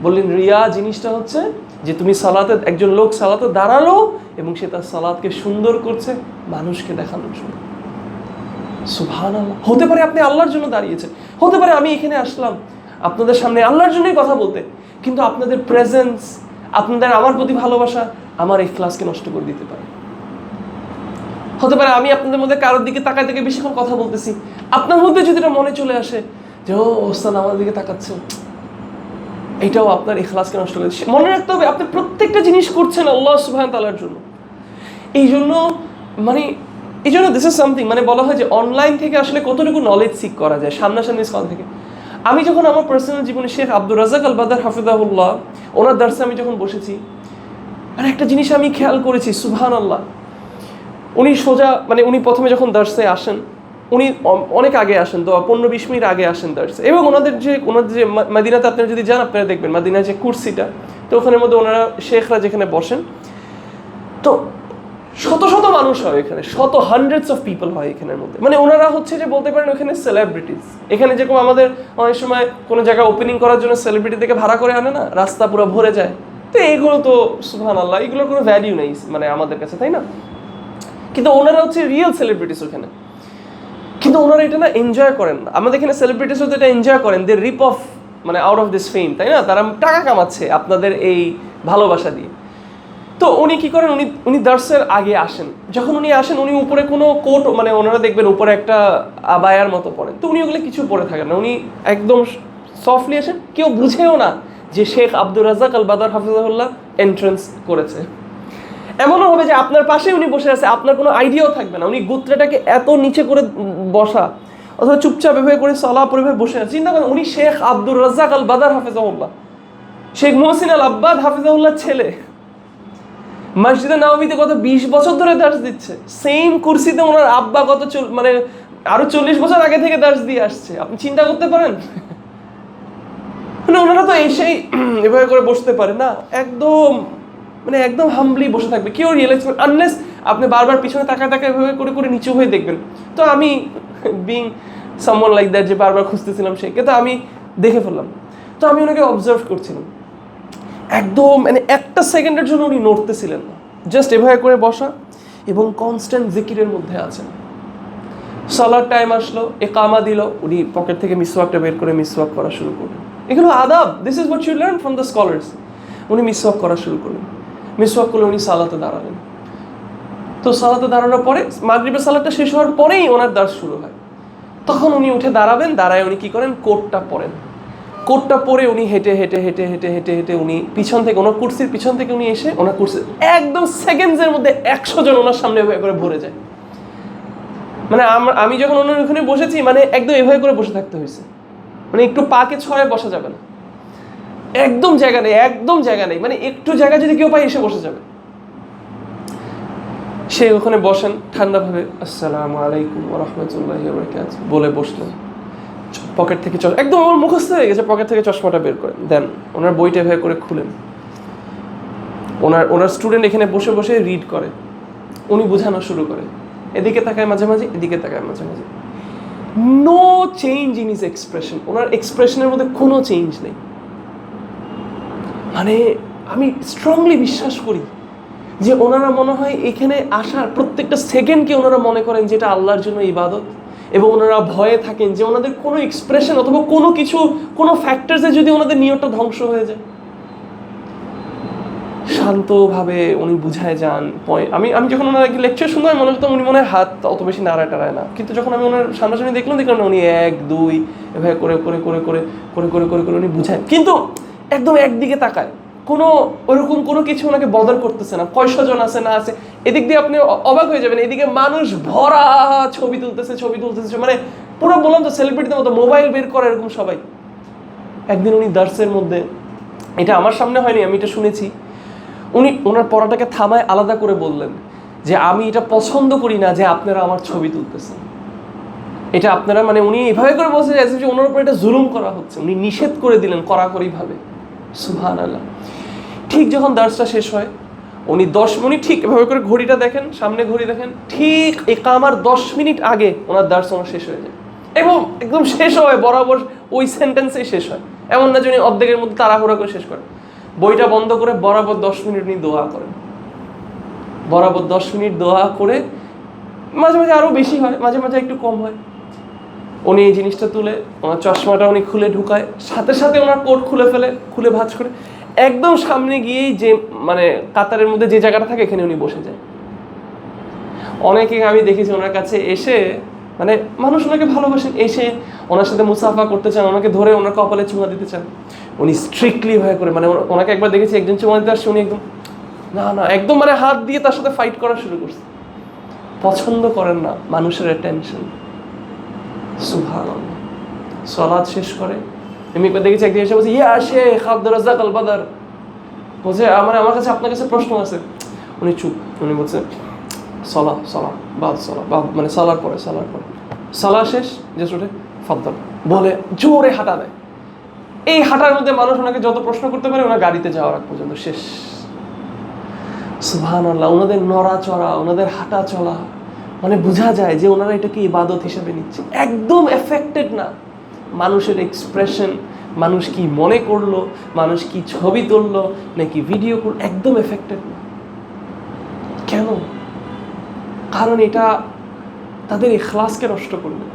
বললেন রিয়া জিনিসটা হচ্ছে যে তুমি সালাতে, একজন লোক সালাতে দাঁড়ালো এবং সে তার সালাতকে সুন্দর করছে মানুষকে দেখানোর জন্য। সুবহানাল্লাহ। হতে পারে আপনি আল্লাহর জন্য দাঁড়িয়েছেন, হতে পারে আমি এখানে আসলাম আপনাদের সামনে আল্লাহর জন্যই কথা বলতে, কিন্তু আপনাদের প্রেজেন্স, আপনাদের আমার প্রতি ভালোবাসা আমার এই ক্লাসকে নষ্ট করে দিতে পারে। হতে পারে আমি আপনাদের মধ্যে কারোর দিকে তাকায় থেকে বেশিক্ষণ কথা বলতেছি, আপনার মধ্যে যদি এটা মনে চলে আসে যে ও ওস্তাদ আমার দিকে তাকাচ্ছে, এটাও আপনার ইখলাসকে নষ্ট করে। মনে রাখতে হবে আপনি প্রত্যেকটা জিনিস করছেন আল্লাহ সুবহানাহু ওয়া তাআলার জন্য। এই জন্য দিস ইজ সামথিং, মানে বলা হয় যে অনলাইন থেকে আসলে কতটুকু নলেজ সিক করা যায় সামনাসামনি স্কল থেকে। আমি যখন আমার পার্সোনাল জীবনে শেখ আব্দুর রাজ্জাক আল বাদার হাফিজাহুল্লাহ ওনার দার্সে আমি যখন বসেছি, আর একটা জিনিস আমি খেয়াল করেছি, সুবহানাল্লাহ, উনি সোজা উনি প্রথমে যখন দার্সে আসেন, উনি অনেক আগে আসেন, তো 15-20 মিনিট আগে আসেন দার্সে, এবং ওনাদের যে মদিনাতে আপনারা যদি যান আপনারা দেখবেন মদিনার যে কুরসিটা, তো ওখানের মধ্যে ওনারা শেখরা যেখানে বসেন, তো শত শত মানুষ হয় এখানে, হান্ড্রেডস অফ পিপল হয় এখানের মধ্যে, ওনারা হচ্ছে যে বলতে পারেন ওখানে সেলিব্রিটিস। এখানে যেরকম আমাদের অনেক সময় কোনো জায়গায় ওপেনিং করার জন্য সেলিব্রিটি থেকে ভাড়া করে আনে না, রাস্তা পুরো ভরে যায়, তো এইগুলো তো সুবহানাল্লাহ এগুলোর কোনো ভ্যালিউ নেই আমাদের কাছে, তাই না? কিন্তু ওনারা হচ্ছে রিয়েল সেলিব্রিটিস ওখানে, কিন্তু ওনারা এটা না এনজয় করেন না। আমাদের এখানে সেলিব্রিটিস তো এটা এনজয় করেন, দে রিপ অফ আউট অফ দিস ফেম, তাই না? তারা টাকা কামাচ্ছে আপনাদের এই ভালোবাসা দিয়ে। তো উনি কি করেন, উনি দার্সের আগে আসেন, যখন উনি আসেন উনি উপরে কোনো কোট, ওনারা দেখবেন উপরে একটা আবায়ার মতো পরেন, তো উনি ওগুলো কিছু পরে থাকেন না, উনি একদম সফটলি আসেন, কেউ বুঝেও না যে শেখ আব্দুর রাজ্জাক আল বাদার হাফিজাহুল্লাহ এন্ট্রান্স করেছে। এমনও হবে যে আপনার পাশে উনি বসে আছে, আপনার কোনো আইডিয়াও থাকবে না, উনি গোত্রটাকে এত নিচে করে বসা, অথবা চুপচাপ এভাবে করে সলা পরিভাবে বসে আছে। চিন্তা করেন উনি শেখ আব্দুর রাজ্জাক আল বাদার হাফিজাহুল্লাহ, শেখ মুহসিন আল আব্বাদ হাফিজাহুল্লাহ ছেলে, মসজিদে নববীতে গত 20 বছর ধরে দার্স দিচ্ছে, সেম কুরসিতে ওনার আব্বা গত আরো 40 বছর আগে থেকে দার্স দিয়ে আসছে। আপনি চিন্তা করতে পারেন? ওনারা তো এসেই এভাবে করে বসতে পারে না, একদম হাম্বলি বসে থাকবে, কেউ রিয়েলাইজ করবে, আনলেস আপনি বারবার পিছনে তাকায় এভাবে করে করে নিচু হয়ে দেখবেন। তো আমি বিং সামওয়ান লাইক দ্যাট, যে বারবার খুঁজতেছিলাম সেকে, তো আমি দেখে ফেললাম, তো আমি ওনাকে অবজার্ভ করছিলাম, একদম একটা সেকেন্ডের জন্য উনি নড়তেছিলেন না, জাস্ট এভাবে করে বসা এবং কনস্ট্যান্ট জিকিরের মধ্যে আছেন। সালার টাইম আসলো, একামা দিল, উনি পকেট থেকে মিসওয়াকটা বের করে মিসওয়াক করা শুরু করলেন। এগুলো আদাব, this is what you learn from the scholars. উনি মিসওয়াক করা শুরু করলেন, মিসওয়াক করলে উনি সালাতে দাঁড়ালেন। তো সালাতে দাঁড়ানোর পরে মাগরিবের সালাতটা শেষ হওয়ার পরেই ওনার দার্স শুরু হয়। তখন উনি উঠে দাঁড়াবেন, দাঁড়ায় উনি কি করেন, কোটটা পরেন, কোটটা পরে উনি হেঁটে হেঁটে হেঁটে হেঁটে হেঁটে হেঁটে উনি পিছন থেকে, ওনার কুর্সির পিছন থেকে উনি এসে ওনার কুর্সি একদম সেকেন্ডসের মধ্যে 100 জন ওনার সামনে এভাবে করে ভরে যায়। আমি যখন ওনার ওখানে বসেছি, একদম এভাবে করে বসে থাকতে হয়েছে, একটু পাকে ছড়ে বসা যাবে না, একদম জায়গা নেই, একটু জায়গা যদি কেউ পায় এসে বসে যাবে। সে ওখানে বসেন ঠান্ডাভাবে, আসসালামু আলাইকুম ওয়া রাহমাতুল্লাহি ওয়া বারাকাতুহু বলে বসলেন। পকেট থেকে একদম আমার মুখস্থ হয়ে গেছে, পকেট থেকে চশমাটা বের করেন, দেন ওনার বইটা এভাবে করে খুলেন, ওনার স্টুডেন্ট এখানে বসে বসে রিড করে, উনি বোঝানো শুরু করে, এদিকে তাকায় মাঝে মাঝে, এদিকে তাকায় মাঝে মাঝে, no change in his expression, ওনার এক্সপ্রেশনের মধ্যে কোনো চেঞ্জ নেই। আমি স্ট্রংলি বিশ্বাস করি যে ওনারা মনে হয় এখানে আসার প্রত্যেকটা সেকেন্ডকে ওনারা মনে করেন যে এটা আল্লাহর জন্য ইবাদত, এবং ওনারা ভয়ে থাকেন যে ওনাদের কোনো এক্সপ্রেশন অথবা কোনো কিছু, কোনো ফ্যাক্টরসে যদি ওনাদের নিয়তটা ধ্বংস হয়ে যায়। শান্তভাবে উনি বুঝায় যান। আমি যখন ওনার লেকচার শুনলাম মনে হতো উনি মনে হয় হাত অত বেশি নাড়ায় টাড়ায় না, কিন্তু যখন আমি ওনার সামনাসামনি দেখলাম উনি 1 2 এভাবে করে করে করে করে করে করে করে করে উনি বুঝায়, কিন্তু একদম একদিকে তাকায়, ওরকম কোনো কিছু ওনাকে বদল করতেছে না, কয়শো জন আছে না আছে, এদিক দিয়ে আপনি অবাক হয়ে যাবেন, এদিকে মানুষ ভরা ছবি তুলতেছে, পুরো বললাম তো সেলিব্রিটিদের মতো মোবাইল বের করে এরকম সবাই। একদিন উনি দার্সের মধ্যে, এটা আমার সামনে হয়নি, আমি এটা শুনেছি, উনি ওনার পড়াটাকে থামায় আলাদা করে বললেন যে আমি এটা পছন্দ করি না যে আপনারা আমার ছবি তুলতেছেন, এটা আপনারা উনি এভাবে করে বলছে যে ওনার উপর এটা জুলুম করা হচ্ছে, উনি নিষেধ করে দিলেন কড়াকড়িভাবে। সুবহানাল্লাহ। ঠিক যখন দার্সটা শেষ হয়, উনি 10 মিনিট ঠিক এভাবে করে ঘড়িটা দেখেন, সামনে ঘড়ি দেখেন, ঠিক একামার 10 মিনিট আগে ওনার দার্স শেষ হয়ে যায়, এবং একদম শেষ হয় বরাবর ওই সেন্টেন্সেই শেষ হয়, এমন না যে উনি অর্ধেকের মধ্যে তাড়াহুড়া করে শেষ করেন। বইটা বন্ধ করে বরাবর 10 মিনিট উনি দোয়া করেন, বরাবর 10 মিনিট দোয়া করে মাঝে মাঝে আরও বেশি হয়, মাঝে মাঝে একটু কম হয়। উনি এই জিনিসটা তুলে ওনার চশমাটা উনি খুলে ঢুকায়, সাথে সাথে ওনার কোট খুলে ফেলে, খুলে ভাঁজ করে একদম সামনে গিয়েই যে মানে কাতারের মধ্যে যে জায়গাটা থাকে এখানে উনি বসে যায়। অনেকে আমি দেখেছি ওনার কাছে এসে, মানে মানুষ ওনাকে ভালোবাসেন, এসে ওনার সাথে মুসাফা করতে চান, ওনাকে ধরে ওনার কপালে চুমা দিতে চান। উনি স্ট্রিক্টলি ভাবে করে, মানে ওনাকে একবার দেখেছি একজন চুমা দিতে আসছে, উনি একদম না না একদম মানে হাত দিয়ে তার সাথে ফাইট করা শুরু করছে। পছন্দ করেন না মানুষের অ্যাটেনশন। সুবহানাল্লাহ। সালাত শেষ করে আমি একবার দেখেছি একদিন এসে বলছে, ইয়া শেখ আব্দুর রাজ্জাক আল বাদার, বলছে আমার কাছে আপনার কাছে প্রশ্ন আছে। উনি চুপ, উনি বলছে সলা সলা বাদ সলা বাদ, মানে সালার পরে সালা শেষ যে ওঠে ফাদ্দাল বলে জোরে হাঁটা দেয়। এই হাঁটার মধ্যে মানুষ ওনাকে যত প্রশ্ন করতে পারে ওনার গাড়িতে যাওয়ার আগ পর্যন্ত শেষ। সুবহানাল্লাহ। ওনাদের নড়াচড়া, ওনাদের হাঁটা চলা, মানে বোঝা যায় যে ওনারা এটাকে ইবাদত হিসেবে নিচ্ছে। একদম এফেক্টেড না মানুষের এক্সপ্রেশন, মানুষ কি মনে করলো, মানুষ কি ছবি তুললো নাকি ভিডিও করলো, একদম এফেক্টেড না। কেন? কারণ এটা তাদের ইখলাসকে নষ্ট করবে।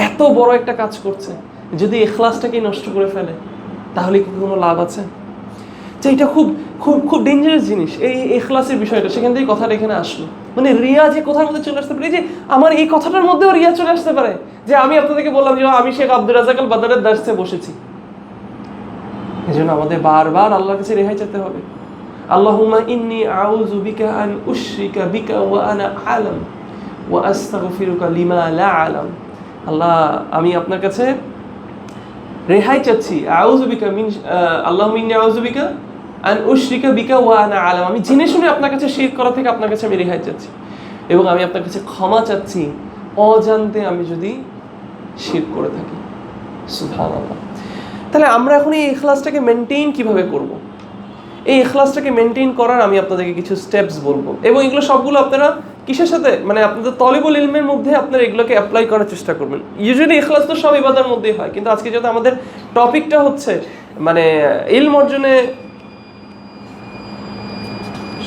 এত বড় একটা কাজ করছে, যদি ইখলাসটাকে নষ্ট করে ফেলে তাহলে কি কোনো লাভ আছে? যে এটা খুব খুব খুব ডেঞ্জারাস জিনিস এই ইখলাসের বিষয়টা। সেখান থেকে কথাটা এখানে আসলো, মানে রিয়া যে কথার মধ্যে চলে আসতে পারে, যে আমার এই কথাটার মধ্যেও রিয়া চলে আসতে পারে। যে আমি আপনাদেরকে বললাম যে আমি শেখ আব্দুর রাজ্জাক আল বাদারের দার্সে বসেছি, এই জন্য আমাদের বারবার আল্লাহর কাছে রেহাই চাইতে হবে। আল্লাহুম্মা ইন্নী আউযু বিকা আন উশরিকা বিকা ওয়া আনা আলাম ওয়া আস্তাগফিরুকা লিমা লা আলাম। আল্লাহ, আমি আপনার কাছে রেহাই চাচ্ছি, আউযু বিকা মিন আল্লাহুম্মা ইন্নী আউযু বিকা আন উশরিকা বিকা ওয়া আনা আলাম, আমি জেনে শুনে আপনার কাছে শিরক করা থেকে আপনার কাছে আমি রেহাই চাচ্ছি, এবং আমি আপনার কাছে ক্ষমা চাচ্ছি অজান্তে আমি যদি শিরক করে থাকি। সুবহানাল্লাহ। তাহলে আমরা এখন এই ইখলাসটাকে মেনটেইন কিভাবে করব? এই ইখলাসটাকে মেনটেইন করার আমি আপনাদেরকে কিছু স্টেপস বলবো, এবং এগুলো সবগুলো আপনারা কিসের সাথে, মানে আপনাদের তলিবুল ইলমের মধ্যে আপনারা এগুলোকে অ্যাপ্লাই করার চেষ্টা করবেন। ইউজুয়ালি ইখলাস তো সব ইবাদার মধ্যেই হয়, কিন্তু আজকে যেহেতু আমাদের টপিকটা হচ্ছে মানে ইলম অর্জনে,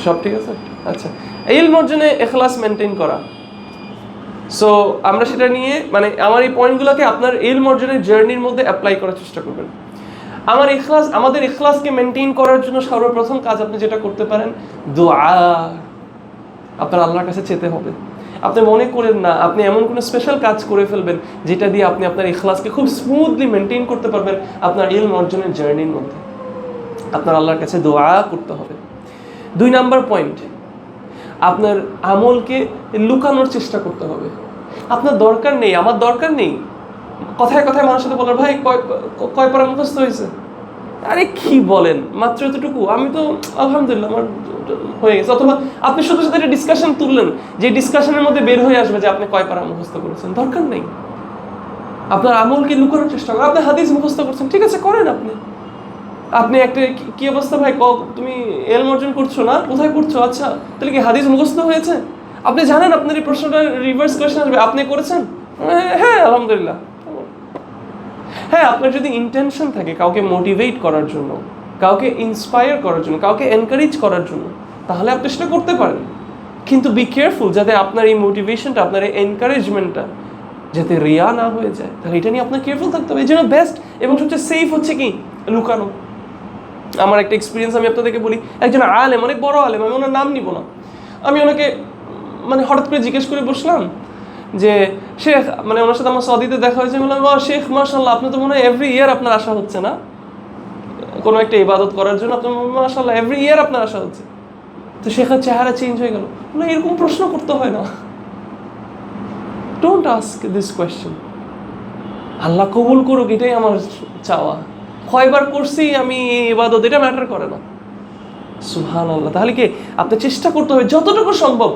সব ঠিক আছে? আচ্ছা, ইলম অর্জনে ইখলাস মেনটেইন করা। সো আমরা সেটা নিয়ে, মানে আমার এই পয়েন্টগুলোকে আপনার ইলম অর্জনের জার্নির মধ্যে অ্যাপ্লাই করার চেষ্টা করবেন। আমাদের ইখলাসকে মেনটেইন করার জন্য সর্বপ্রথম কাজ আপনি যেটা করতে পারেন, দোয়া। আপনার আল্লাহর কাছে চেতে হবে। আপনি মনে করেন না আপনি এমন কোনো স্পেশাল কাজ করে ফেলবেন যেটা দিয়ে আপনি আপনার ইখলাসকে খুব স্মুথলি মেনটেইন করতে পারবেন আপনার ইলম অর্জনের জার্নির মধ্যে। আপনার আল্লাহর কাছে দোয়া করতে হবে। 2 নাম্বার পয়েন্ট, আপনার আমলকে লুকানোর চেষ্টা করতে হবে। আপনার দরকার নেই, আমার দরকার নেই কথায় কথায় মানুষের সাথে বলার, ভাই কয় পারা মুখস্থ হয়েছে? আরে কি বলেন, মাত্র এতটুকু, আমি তো আলহামদুলিল্লাহ আমার হয়ে গেছে। অথবা আপনি শুধু সাথে একটা ডিসকাশন তুললেন, যে ডিসকাশনের মধ্যে বের হয়ে আসবে যে আপনি কয় পারা মুখস্থ করেছেন। দরকার নেই। আপনার আমলকে লুকানোর চেষ্টা করেন। আপনি হাদিস মুখস্থ করছেন, ঠিক আছে করেন। আপনি একটা কি অবস্থা ভাই, তুমি ইলম অর্জন করছো না, কোথায় করছো? আচ্ছা, তাহলে কি হাদিস মুখস্থ হয়েছে? আপনি জানেন আপনার এই প্রশ্নটা রিভার্স কোয়েশ্চেন আসবে, আপনি করেছেন? হ্যাঁ আলহামদুলিল্লাহ। হ্যাঁ, আপনার যদি ইন্টেনশন থাকে কাউকে মোটিভেট করার জন্য, কাউকে ইন্সপায়ার করার জন্য, কাউকে এনকারেজ করার জন্য, তাহলে আপনি সেটা করতে পারেন। কিন্তু বি কেয়ারফুল যাতে আপনার এই মোটিভেশনটা, আপনার এই এনকারেজমেন্টটা যাতে রিয়া না হয়ে যায়। তাহলে এটা নিয়ে আপনার কেয়ারফুল থাকতে হবে। এই জন্য বেস্ট এবং সবচেয়ে সেফ হচ্ছে কি, লুকানো। আমার একটা এক্সপিরিয়েন্স আমি আপনাদেরকে বলি। একজন আলেম, অনেক বড় আলেম, আমি ওনার নাম নিব না, আমি ওনাকে মানে হঠাৎ করে জিজ্ঞেস করে বসলাম যে শেখ, মানে ওনার সাথে আমার সৌদিতে দেখা হয়েছে, বললাম শেখ মাশাআল্লাহ, আপনি তো মনে হয় এভরি ইয়ার আপনার আসা হচ্ছে না কোনো একটা ইবাদত করার জন্য, আপনার মাশাআল্লাহ এভরি ইয়ার আপনার আসা হচ্ছে। তো শেখের চেহারা চেঞ্জ হয়ে গেল। বলে এরকম প্রশ্ন করতে হয় না, ডোন্ট আস্ক দিস কোয়েশ্চেন। আল্লাহ কবুল করুক, এটাই আমার চাওয়া। কয়বার করছি আমি ইবাদত, এটা ম্যাটার করে না। সুবহানাল্লাহ। তাহলে কি আপনি চেষ্টা করতে হবে যতটুকু সম্ভব।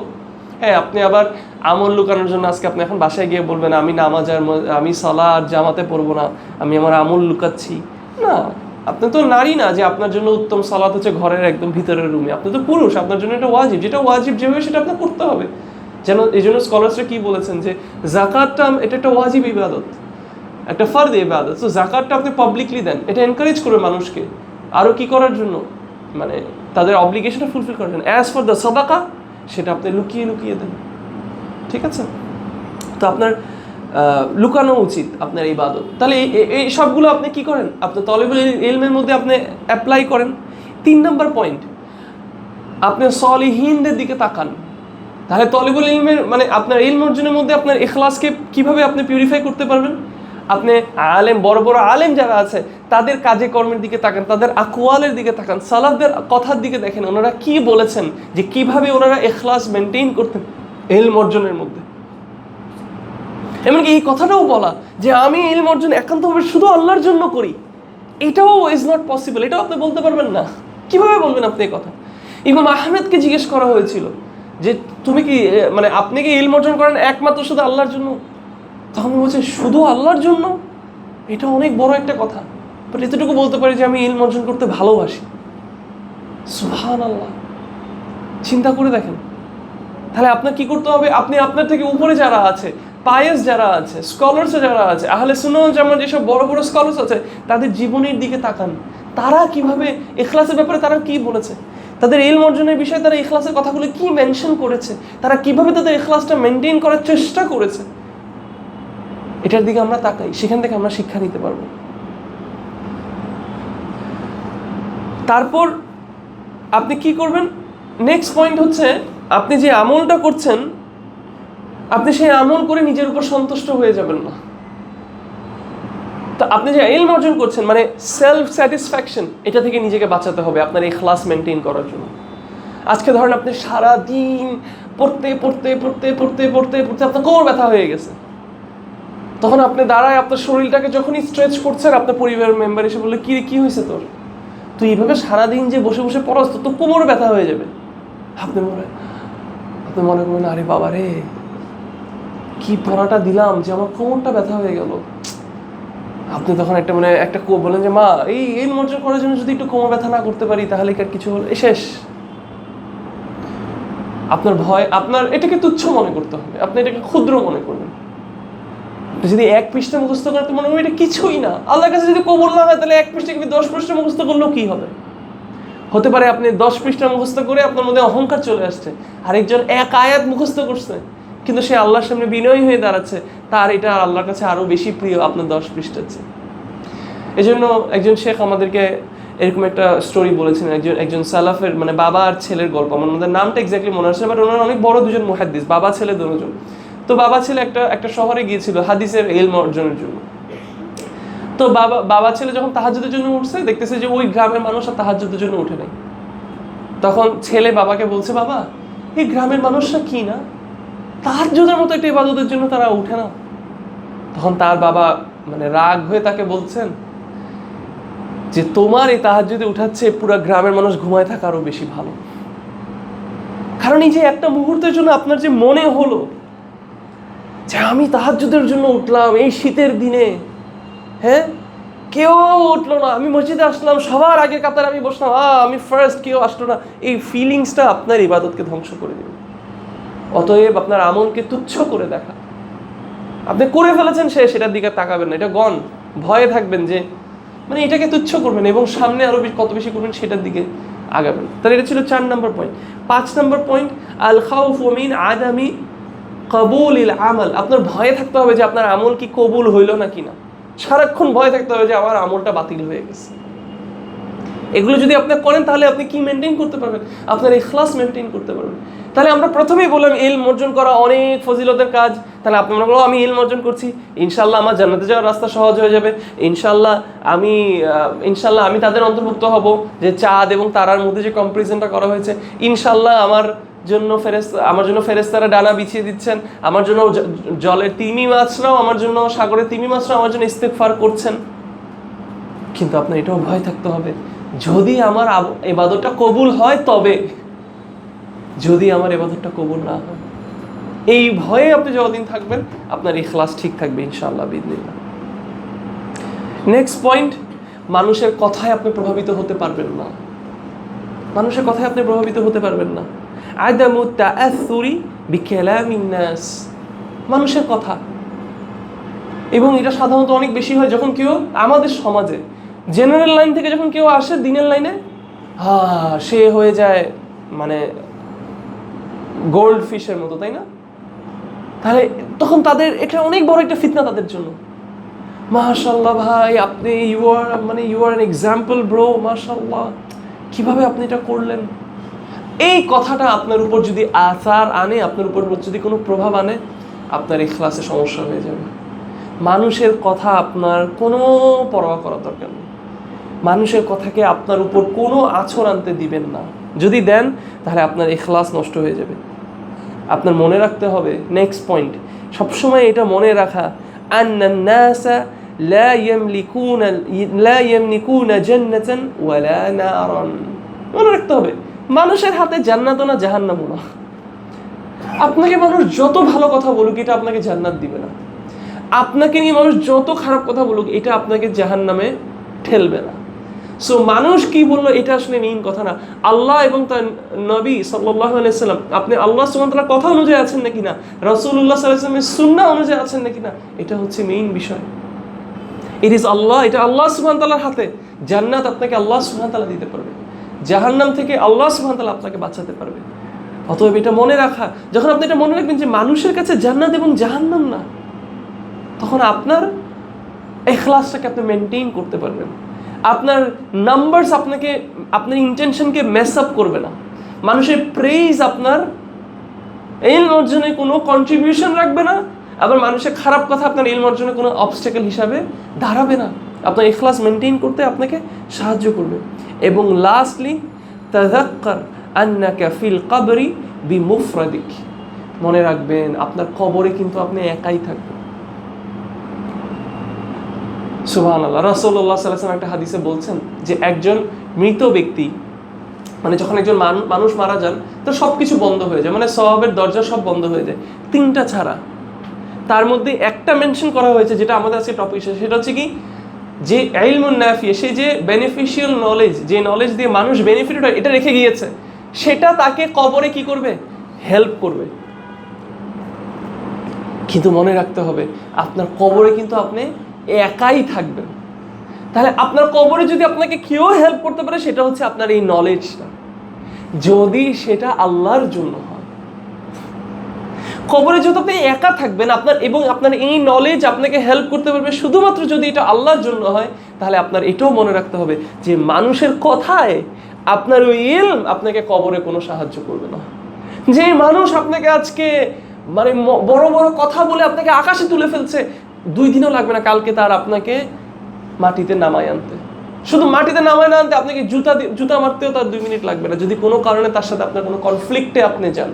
হ্যাঁ, আপনি আবার আমল লুকানোর জন্য আজকে আপনি এখন বাসায় গিয়ে বলবেন আমি সালাহ আর জামাতে পড়বো না, আমি আমার আমল লুকাচ্ছি না। আপনি তো নারী না যে আপনার জন্য উত্তম সালাত হচ্ছে ঘরের একদম ভিতরের রুমে। আপনি তো পুরুষ, আপনার জন্য এটা ওয়াজিব, যেটা ওয়াজিব যেভাবে সেটা আপনার করতে হবে। যেন এই জন্য স্কলার্সরা কি বলেছেন যে যাকাতটা এটা একটা ওয়াজিব ইবাদত, একটা ফরজ ইবাদত। তো যাকাতটা আপনি পাবলিকলি দেন, এটা এনকারেজ করবে মানুষকে আরও কি করার জন্য, মানে তাদের অব্লিগেশনটা ফুলফিল করার জন্য। অ্যাজ ফর দ্য সাদাকা, সেটা আপনি লুকিয়ে লুকিয়ে দেন। ঠিক আছে? তো আপনার লুকানো উচিত আপনার ইবাদত। তাহলে এই সবগুলো আপনি কি করেন? আপনি তলেবুল ইলমের মধ্যে আপনি অ্যাপ্লাই করেন। 3 নম্বর পয়েন্ট, আপনি সলিহিনদের দিকে তাকান। তাহলে তলেবুল ইলমের মানে আপনার ইলম অর্জনের মধ্যে আপনার ইখলাসকে কিভাবে আপনি পিউরিফাই করতে পারবেন? আপনি আলেম, বড় বড় আলেম যারা আছে তাদের কাজে কর্মের দিকে তাকান, তাদের আকওয়ালের দিকে তাকান, সালাফদের কথার দিকে দেখেন, ওনারা কি বলেছেন, যে কিভাবে ওনারা ইখলাস মেনটেন করতেন ইলম অর্জনের মধ্যে। এমনকি এই কথাটাও বলা যে আমি ইলম অর্জন একান্তভাবে শুধু আল্লাহর জন্য করি, এটাও ইজ নট পসিবল। এটাও আপনি বলতে পারবেন না। কিভাবে বলবেন আপনি এই কথা? ইমাম আহমেদকে জিজ্ঞেস করা হয়েছিল যে তুমি কি মানে আপনি কি ইলম অর্জন করেন একমাত্র শুধু আল্লাহর জন্য? তখন বলছে শুধু আল্লাহর জন্য? এটা অনেক বড় একটা কথা। বাট এতটুকু বলতে পারি যে আমি ইলম অর্জন করতে ভালোবাসি। সুবহানাল্লাহ, চিন্তা করে দেখেন। তাহলে আপনার কি করতে হবে? আপনি আপনার থেকে উপরে যারা আছে, পায়েস যারা আছে, স্কলার্স যারা আছে, আহলে সুন্নাহ ওয়াল জামাত যেসব বড় বড় স্কলার্স আছে, তাদের জীবনের দিকে তাকান। তারা কিভাবে ইখলাসের ব্যাপারে তারা কি বলেছে, তাদের ইলম অর্জনের বিষয়ে তারা ইখলাসের কথাগুলো কি মেনশন করেছে, তারা কিভাবে তাদের ইখলাসটা মেনটেন করার চেষ্টা করেছে, এটার দিকে আমরা তাকাই। সেখান থেকে আমরা শিক্ষা নিতে পারবো। তারপর আপনি কি করবেন? নেক্সট পয়েন্ট হচ্ছে, আপনি যে আমলটা করছেন, আপনি সেই আমল করে নিজের উপর সন্তুষ্ট হয়ে যাবেন না। তো আপনি যে ইলম অর্জন করছেন মানে সেলফ স্যাটিসফ্যাকশন, এটা থেকে নিজেকে বাঁচাতে হবে আপনার এই ইখলাস মেনটেন করার জন্য। আজকে ধরেন আপনি সারাদিন পড়তে পড়তে পড়তে পড়তে পড়তে পড়তে আপনার কোমর ব্যথা হয়ে গেছে, তখন আপনি দাঁড়ায় আপনার শরীরটাকে যখনই স্ট্রেচ করছেন, আপনার পরিবারের মেম্বার এসে বললে কি হয়েছে তোর? তুই এইভাবে সারাদিন যে বসে বসে পড়াস তো কোমর ব্যথা হয়ে যাবে। আপনি মনে করবেন আরে বাবা রে, কি পড়াটা দিলাম যে আমার কোমরটা ব্যথা হয়ে গেল। আপনি তখন একটা বলেন যে মা, এই ইলম অর্জন করার জন্য যদি একটু কোমর ব্যথা না করতে পারি তাহলে কি আর কিছু হলো? শেষ। আপনার ভয়, আপনার এটাকে তুচ্ছ মনে করতে হবে, আপনি এটাকে ক্ষুদ্র মনে করবেন। যদি 1 পৃষ্ঠা মুখস্থ করেন তো মনে হবে এটা কিছুই না। আল্লাহর কাছে যদি কবুল না হয় তাহলে 1 পৃষ্ঠাকে 10 পৃষ্ঠা মুখস্থ করলেও কি হবে? হতে পারে আপনি 10 পৃষ্ঠা মুখস্থ করে আপনার মধ্যে অহংকার চলে আসছে, আরেকজন 1 আয়াত মুখস্থ করছে কিন্তু সে আল্লাহর সামনে বিনয়ী হয়ে দাঁড়াচ্ছে, তার এটা আল্লাহর কাছে আরো বেশি প্রিয় আপনার 10 পৃষ্ঠার চেয়ে। এই জন্য একজন শেখ আমাদেরকে এরকম একটা স্টোরি বলেছেন, একজন সালাফের মানে বাবা আর ছেলের গল্প। আমার মধ্যে নামটা এক্স্যাক্টলি মনে আসছে, বাট ওনারা অনেক বড় দুজন মুহাদ্দিস, বাবা ছেলে দুজন। তো বাবা ছেলে একটা শহরে গিয়েছিল হাদিসের ইলম অর্জনের জন্য। তো বাবা ছেলে যখন তাহাজ্জুদের জন্য উঠছে, দেখতেছে যে ওই গ্রামের মানুষ আর তাহাজ্জুদের জন্য উঠে নাই। তখন ছেলে বাবাকে বলছে, বাবা এই গ্রামের মানুষরা কি না তাহাজ্জুদের মতো একটা ইবাদতের জন্য তারা উঠে না? তখন তার বাবা মানে রাগ হয়ে তাকে বলছেন যে তোমার এই তাহাজ্জুদে উঠাচ্ছে পুরো গ্রামের মানুষ ঘুমায় থাকা আরো বেশি ভালো। কারণ এই যে একটা মুহূর্তের জন্য আপনার যে মনে হলো যে আমি তাহাজ্জুদের জন্য উঠলাম এই শীতের দিনে, হ্যাঁ কেউ উঠলো না, আমি মসজিদে আসলাম সবার আগে কাতারে আমি বসলাম, আমি ফার্স্ট, কেউ আসলো না, এই ফিলিংসটা আপনার ইবাদতকে ধ্বংস করে দেবে। অতএব আপনার আমলকে তুচ্ছ করে দেখা, আপনি করে ফেলেছেন সেটার দিকে তাকাবেন না, এটা গন, ভয়ে থাকবেন যে মানে এটাকে তুচ্ছ করবেন এবং সামনে আরো কত বেশি করবেন সেটার দিকে আগাবেন। তাহলে এটা ছিল 4 নম্বর পয়েন্ট। 5 নম্বর পয়েন্ট, আল খাউফু মিন আদামি কবুলিল আমল। আপনার ভয়ে থাকতে হবে যে আপনার আমল কি কবুল হইল না কিনা, সারাক্ষণ ভয় থাকতে হবে যে আমার আমলটা বাতিল হয়ে গেছে। এগুলো যদি আপনি করেন তাহলে আপনি কি মেনটেন করতে পারবেন? আপনার ইখলাস মেনটেন করতে পারবেন। তাহলে আমরা প্রথমেই বললাম ইলম অর্জন করা অনেক ফজিলতের কাজ। তাহলে আপনি মনে করো আমি ইলম অর্জন করছি, ইনশাল্লাহ আমার জান্নাতে যাওয়ার রাস্তা সহজ হয়ে যাবে, ইনশাল্লাহ আমি তাদের অন্তর্ভুক্ত হব যে চাঁদ এবং তারার মধ্যে যে কম্পারিজনটা করা হয়েছে, ইনশাল্লাহ আমার জন্য ফেরেশতারা ডানা বিছিয়ে দিচ্ছেন, আমার জন্য জলের তিমি মাছরাও আমার জন্য, সাগরের তিমি মাছরাও আমার জন্য ইস্তেগফার করছেন। কিন্তু আপনার এটাও ভয় থাকতে হবে যদি আমার ইবাদতটা কবুল হয়, তবে যদি আমার ইবাদতটা কবুল না হয়, এই ভয়ে আপনি যতদিন থাকবেন আপনার ইখলাস ঠিক থাকবে ইনশাআল্লাহ বিইذনিল্লাহ। নেক্সট পয়েন্ট, মানুষের কথায় আপনি প্রভাবিত হতে পারবেন না। মানুষের কথায় আপনি প্রভাবিত হতে পারবেন না। আদামু তাআসসুরি বিকালামিন নাস, মানুষের কথা। এবং এটা সাধারণত অনেক বেশি হয় যখন কেউ আমাদের সমাজে জেনারেল লাইন থেকে যখন কেউ আসে দিনের লাইনে, সে হয়ে যায় মানে গোল্ড ফিশের মতো, তাই না? তাহলে তখন তাদের এটা অনেক বড় একটা ফিতনা তাদের জন্য। মাশাআল্লাহ ভাই, আপনি you are an example bro, মাশাআল্লাহ, কিভাবে আপনি এটা করলেন। এই কথাটা আপনার উপর যদি আসার আনে, আপনার উপর যদি কোনো প্রভাব আনে, আপনার ইখলাসে সমস্যা হয়ে যাবে। মানুষের কথা আপনার কোনো পরোয়া করার দরকার নেই। মানুষের কথাকে আপনার উপর কোনো আছর আনতে দিবেন না। যদি দেন তাহলে আপনার ইখলাস নষ্ট হয়ে যাবে। আপনার মনে রাখতে হবে, নেক্সট পয়েন্ট, সবসময় এটা মনে রাখা, আন্নান নাসা লা ইয়ামলিকুনা জান্নাতান ওয়ালা নারান। মনে রাখতে হবে, মানুষের হাতে জান্নাতও না জাহান্নামও না। আপনাকে মানুষ যত ভালো কথা বলুক, এটা আপনাকে জান্নাত দিবে না। আপনাকে নিয়ে মানুষ যত খারাপ কথা বলুক, এটা আপনাকে জাহান্নামে ঠেলবে না। সো মানুষ কি বললো এটা আসলে মেইন কথা না। আল্লাহ এবং তার নবী সাল্লাল্লাহু আলাইহি ওয়াসাল্লাম, আপনি আল্লাহ সুবহানাহু ওয়া তাআলার কথা অনুযায়ী আছেন নাকি না, রাসূলুল্লাহ সাল্লাল্লাহু আলাইহি ওয়াসাল্লামের সুন্নাহ অনুযায়ী আছেন নাকি না, এটা হচ্ছে মেইন বিষয়। ইট ইজ আল্লাহ, এটা আল্লাহ সুবহানাহু ওয়া তাআলার হাতে। জান্নাত আপনাকে আল্লাহ সুবহানাহু ওয়া তাআলা দিতে পারবে, জাহান্নাম থেকে আল্লাহ সুবহানাহু ওয়া তাআলা আপনাকে বাঁচাতে পারবে। অতএব এটা মনে রাখা, যখন আপনি এটা মনে রাখবেন যে মানুষের কাছে জান্নাত এবং জাহান্নাম না, তখন আপনার ইখলাসটাকে আপনি মেনটেইন করতে পারবেন। আপনার নাম্বারস আপনাকে, আপনার ইন্টেনশনকে মেস আপ করবে না। মানুষের প্রেইজ আপনার ইলম অর্জনে কোনো কন্ট্রিবিউশন রাখবে না, আবার মানুষের খারাপ কথা আপনার ইলম অর্জনে কোনো অবস্টেকেল হিসাবে দাঁড়াবে না। আপনার ইখলাস মেনটেইন করতে আপনাকে সাহায্য করবে। এবং লাস্টলি, তাযাক্কার আন্নাকা ফিল কবরি বিমুফরাদিক। মনে রাখবেন, আপনার কবরে কিন্তু আপনি একাই থাকবেন। সুবহানাল্লাহ, রাসূলুল্লাহ সাল্লাল্লাহু আলাইহি ওয়াসাল্লাম একটা হাদিসে বলছেন যে একজন মৃত ব্যক্তি, মানে যখন একজন মানুষ মারা যান, তো সব কিছু বন্ধ হয়ে যায়, মানে সওয়াবের দরজা সব বন্ধ হয়ে যায়, তিনটা ছাড়া। তার মধ্যে একটা মেনশন করা হয়েছে, যেটা আমাদের আজকে টপিক, সেটা হচ্ছে কি, যে ইলমুন নাফি, সে যে বেনিফিশিয়াল নলেজ, যে নলেজ দিয়ে মানুষ বেনিফিটেড হয়, এটা রেখে গিয়েছে, সেটা তাকে কবরে কি করবে, হেল্প করবে। কিন্তু মনে রাখতে হবে, আপনার কবরে কিন্তু আপনি একাই থাকবেন। তাহলে আপনার কবরে যদি আপনাকে কেউ হেল্প করতে পারে, সেটা হচ্ছে আপনার এই নলেজটা, যদি সেটা আল্লাহর জন্য হয়। কবরে যত আপনি একা থাকবেন, আপনার এবং আপনার এই নলেজ আপনাকে হেল্প করতে পারবে শুধুমাত্র যদি এটা আল্লাহর জন্য হয়, তাহলে আপনার এটাও মনে রাখতে হবে যে মানুষের কথায় আপনার ওই ইলম আপনাকে কবরে কোনো সাহায্য করবে না। যে মানুষ আপনাকে আজকে মানে বড় বড় কথা বলে আপনাকে আকাশে তুলে ফেলছে, 2 দিনও লাগবে না কালকে তার আপনাকে মাটিতে নামায় আনতে। শুধু মাটিতে নামায় না আনতে, আপনাকে জুতা মারতেও তার 2 মিনিট লাগবে না, যদি কোনো কারণে তার সাথে আপনার কোনো কনফ্লিক্টে আপনি যান।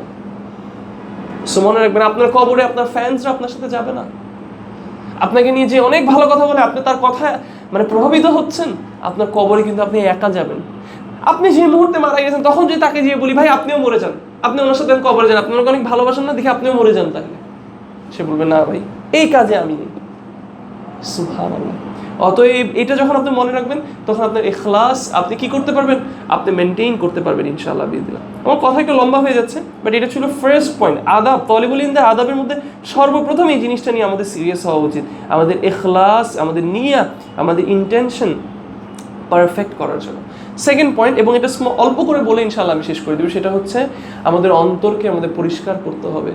সো মনে রাখবেন, আপনার কবরে আপনার ফ্যান্সরা আপনার সাথে যাবে না। আপনাকে নিয়ে যে অনেক ভালো কথা বলে, আপনি তার কথা মানে প্রভাবিত হচ্ছেন, আপনার কবরে কিন্তু আপনি একা যাবেন। আপনি যে মুহূর্তে মারা গেছেন, তখন যদি তাকে গিয়ে বলি ভাই আপনিও মরে যান, আপনি ওনার সাথে কবরে যান, আপনি ওনাকে অনেক ভালোবাসেন না দেখে আপনিও মরে যান, তাহলে সে বলবে না ভাই এই কাজে আমি নেই। সুবহানাল্লাহ। অতএব এটা যখন আপনি মনে রাখবেন, তখন আপনার ইখলাস আপনি কি করতে পারবেন, আপনি মেনটেইন করতে পারবেন ইনশাআল্লাহ বিদিল্লাহ। আমার কথা একটু লম্বা হয়ে যাচ্ছে, বাট এটা ছিল ফার্স্ট পয়েন্ট। আদাব, তলিবুল ইলমের আদাবের মধ্যে সর্বপ্রথম এই জিনিসটা নিয়ে আমাদের সিরিয়াস হওয়া উচিত। আমাদের ইখলাস, আমাদের নিয়া, আমাদের ইন্টেনশন পারফেক্ট করার জন্য। সেকেন্ড পয়েন্ট, এবং এটা অল্প করে বলে ইনশাআল্লাহ আমি শেষ করে দেব, সেটা হচ্ছে আমাদের অন্তরকে আমাদের পরিষ্কার করতে হবে।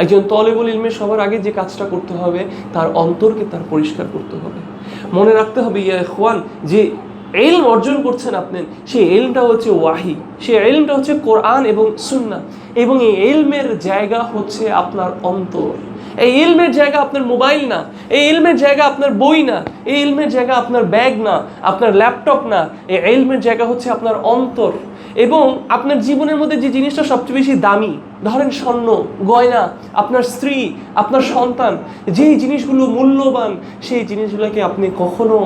একজন তলিবুল ইলমের সবার আগে যে কাজটা করতে হবে, তার অন্তরকে তার পরিষ্কার করতে হবে। মনে রাখতে হবে ইয়া ইখওয়ান, যে ইলম অর্জন করছেন আপনি, সেই ইলমটা হচ্ছে ওয়াহি, সেই ইলমটা হচ্ছে কোরআন এবং সুন্নাহ, এবং এই ইলমের জায়গা হচ্ছে আপনার অন্তর। এই ইলমের জায়গা আপনার মোবাইল না, এই ইলমের জায়গা আপনার বই না, এই ইলমের জায়গা আপনার ব্যাগ না, আপনার ল্যাপটপ না, এই ইলমের জায়গা হচ্ছে আপনার অন্তর। এবং আপনার জীবনের মধ্যে যে জিনিসটা সবচেয়ে বেশি দামি, ধরেন স্বর্ণ, গয়না, আপনার স্ত্রী, আপনার সন্তান, যেই জিনিসগুলো মূল্যবান, সেই জিনিসগুলোকে আপনি কখনো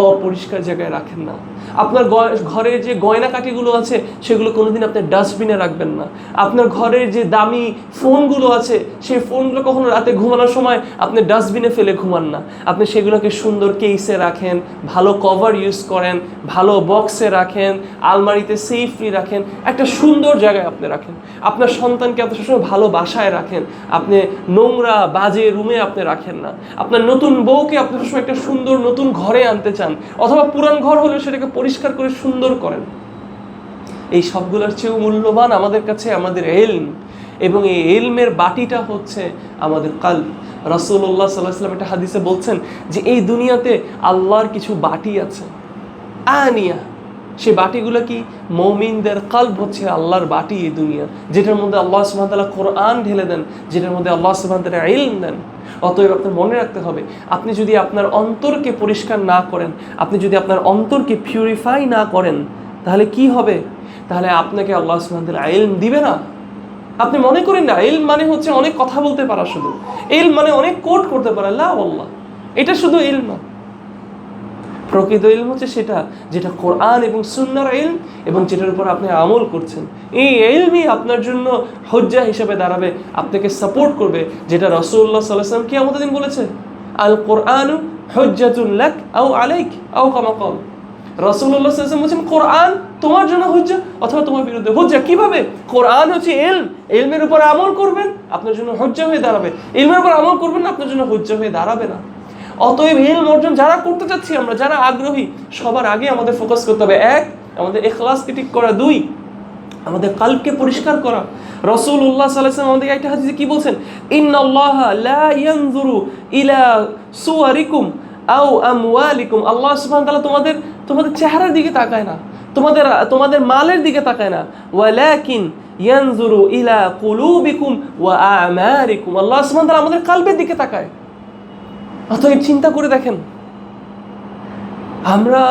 অপরিষ্কার জায়গায় রাখেন না। আপনার ঘরের যে গয়নাকাঠিগুলো আছে, সেগুলো কোনোদিন আপনি ডাস্টবিনে রাখবেন না। আপনার ঘরের যে দামি ফোনগুলো আছে, সেই ফোনগুলো কখনো রাতে ঘুমানোর সময় আপনি ডাস্টবিনে ফেলে ঘুমান না। আপনি সেগুলোকে সুন্দর কেসে রাখেন, ভালো কভার ইউজ করেন, ভালো বক্সে রাখেন, আলমারিতে সেফলি রাখেন, একটা সুন্দর জায়গায় আপনি রাখেন। আপনার সন্তানকে আপনি সবসময় ভালো বাসায় রাখেন, আপনি নোংরা বাজে রুমে আপনি রাখেন না। আপনার নতুন বউকে আপনি সবসময় একটা সুন্দর নতুন ঘরে আনতে চান, অথবা পুরান ঘর হলে সেটাকে পরিষ্কার করে সুন্দর করেন। এই সবগুলোর চেয়েও মূল্যবান আমাদের কাছে আমাদের ইলম। এবং এই ইলমের বাটিটা হচ্ছে আমাদের কালব। রাসূলুল্লাহ সাল্লাল্লাহু আলাইহি ওয়াসাল্লাম একটা হাদিসে বলছেন যে এই দুনিয়াতে আল্লাহর কিছু বাটি আছে, আনিয়া। সেই বাটিগুলো কি? মুমিনদের কালব হচ্ছে আল্লাহর বাটি এই দুনিয়া, যেটার মধ্যে আল্লাহ সুবহানাহু ওয়া তাআলা কোরআন ঢেলে দেন, যেটার মধ্যে আল্লাহ সুবহানাহু ওয়া তাআলা ইলম দেন। অতএব আপনার মনে রাখতে হবে, আপনি যদি আপনার অন্তরকে পরিষ্কার না করেন, আপনি যদি আপনার অন্তরকে পিউরিফাই না করেন, তাহলে কি হবে? তাহলে আপনাকে আল্লাহ সুবহানাহু ওয়া তাআলা ইলম দিবে না। আপনি মনে করেন না ইলম মানে হচ্ছে অনেক কথা বলতে পারা, শুধু ইলম মানে অনেক কোট করতে পারা, লা ওয়াল্লাহ, এটা শুধু ইলম না। প্রকৃত ইলম হচ্ছে সেটা যেটা কোরআন এবং সুন্নাহর ইলম, এবং যেটার উপর আপনি আমল করছেন। এই ইলমই আপনার জন্য হুজ্জা হিসেবে দাঁড়াবে, আপনাকে সাপোর্ট করবে, যেটা রাসূলুল্লাহ সাল্লাল্লাহু আলাইহি ওয়াসাল্লাম কিয়ামতের দিন বলেছে, আল কোরআনু হুজ্জাতুন লাক আও আলাইক আও কামা ক্বাল। রাসূলুল্লাহ সাল্লাল্লাহু আলাইহি ওয়াসাল্লাম বলেছেন কোরআন তোমার জন্য হুজ্জা অথবা তোমার বিরুদ্ধে হুজ্জা। কিভাবে? কোরআন হচ্ছে ইলম, ইলমের উপর আমল করবেন আপনার জন্য হুজ্জা হয়ে দাঁড়াবে, ইলমের উপর আমল করবেন না আপনার জন্য হুজ্জা হয়ে দাঁড়াবে না। অতএব ইলম অর্জন যারা করতে চাচ্ছি, আমরা যারা আগ্রহী, সবার আগে আমাদের ফোকাস করতে হবে, এক, আমাদের ইখলাসকে ঠিক করা, দুই, আমাদের কালবকে পরিষ্কার করা। রাসূলুল্লাহ সাল্লাল্লাহু আলাইহি ওয়াসাল্লাম আমাদের একটা হাদিসে কি বলছেন? ইন্নাল্লাহা লা ইয়ানজুরু ইলা সুওয়ারিকুম আও আমওয়ালিকুম। আল্লাহ সুবহানাহু ওয়া তাআলা তোমাদের চেহারার দিকে তাকায় না, তোমাদের মালের দিকে তাকায় না, ওয়ালাকিন ইয়ানজুরু ইলা কুলুবিকুম ওয়া আমারিকুম। আল্লাহ সুবহানাহু ওয়া তাআলা আমাদের কালবের দিকে তাকায়। অতএব চিন্তা করে দেখেন, আমরা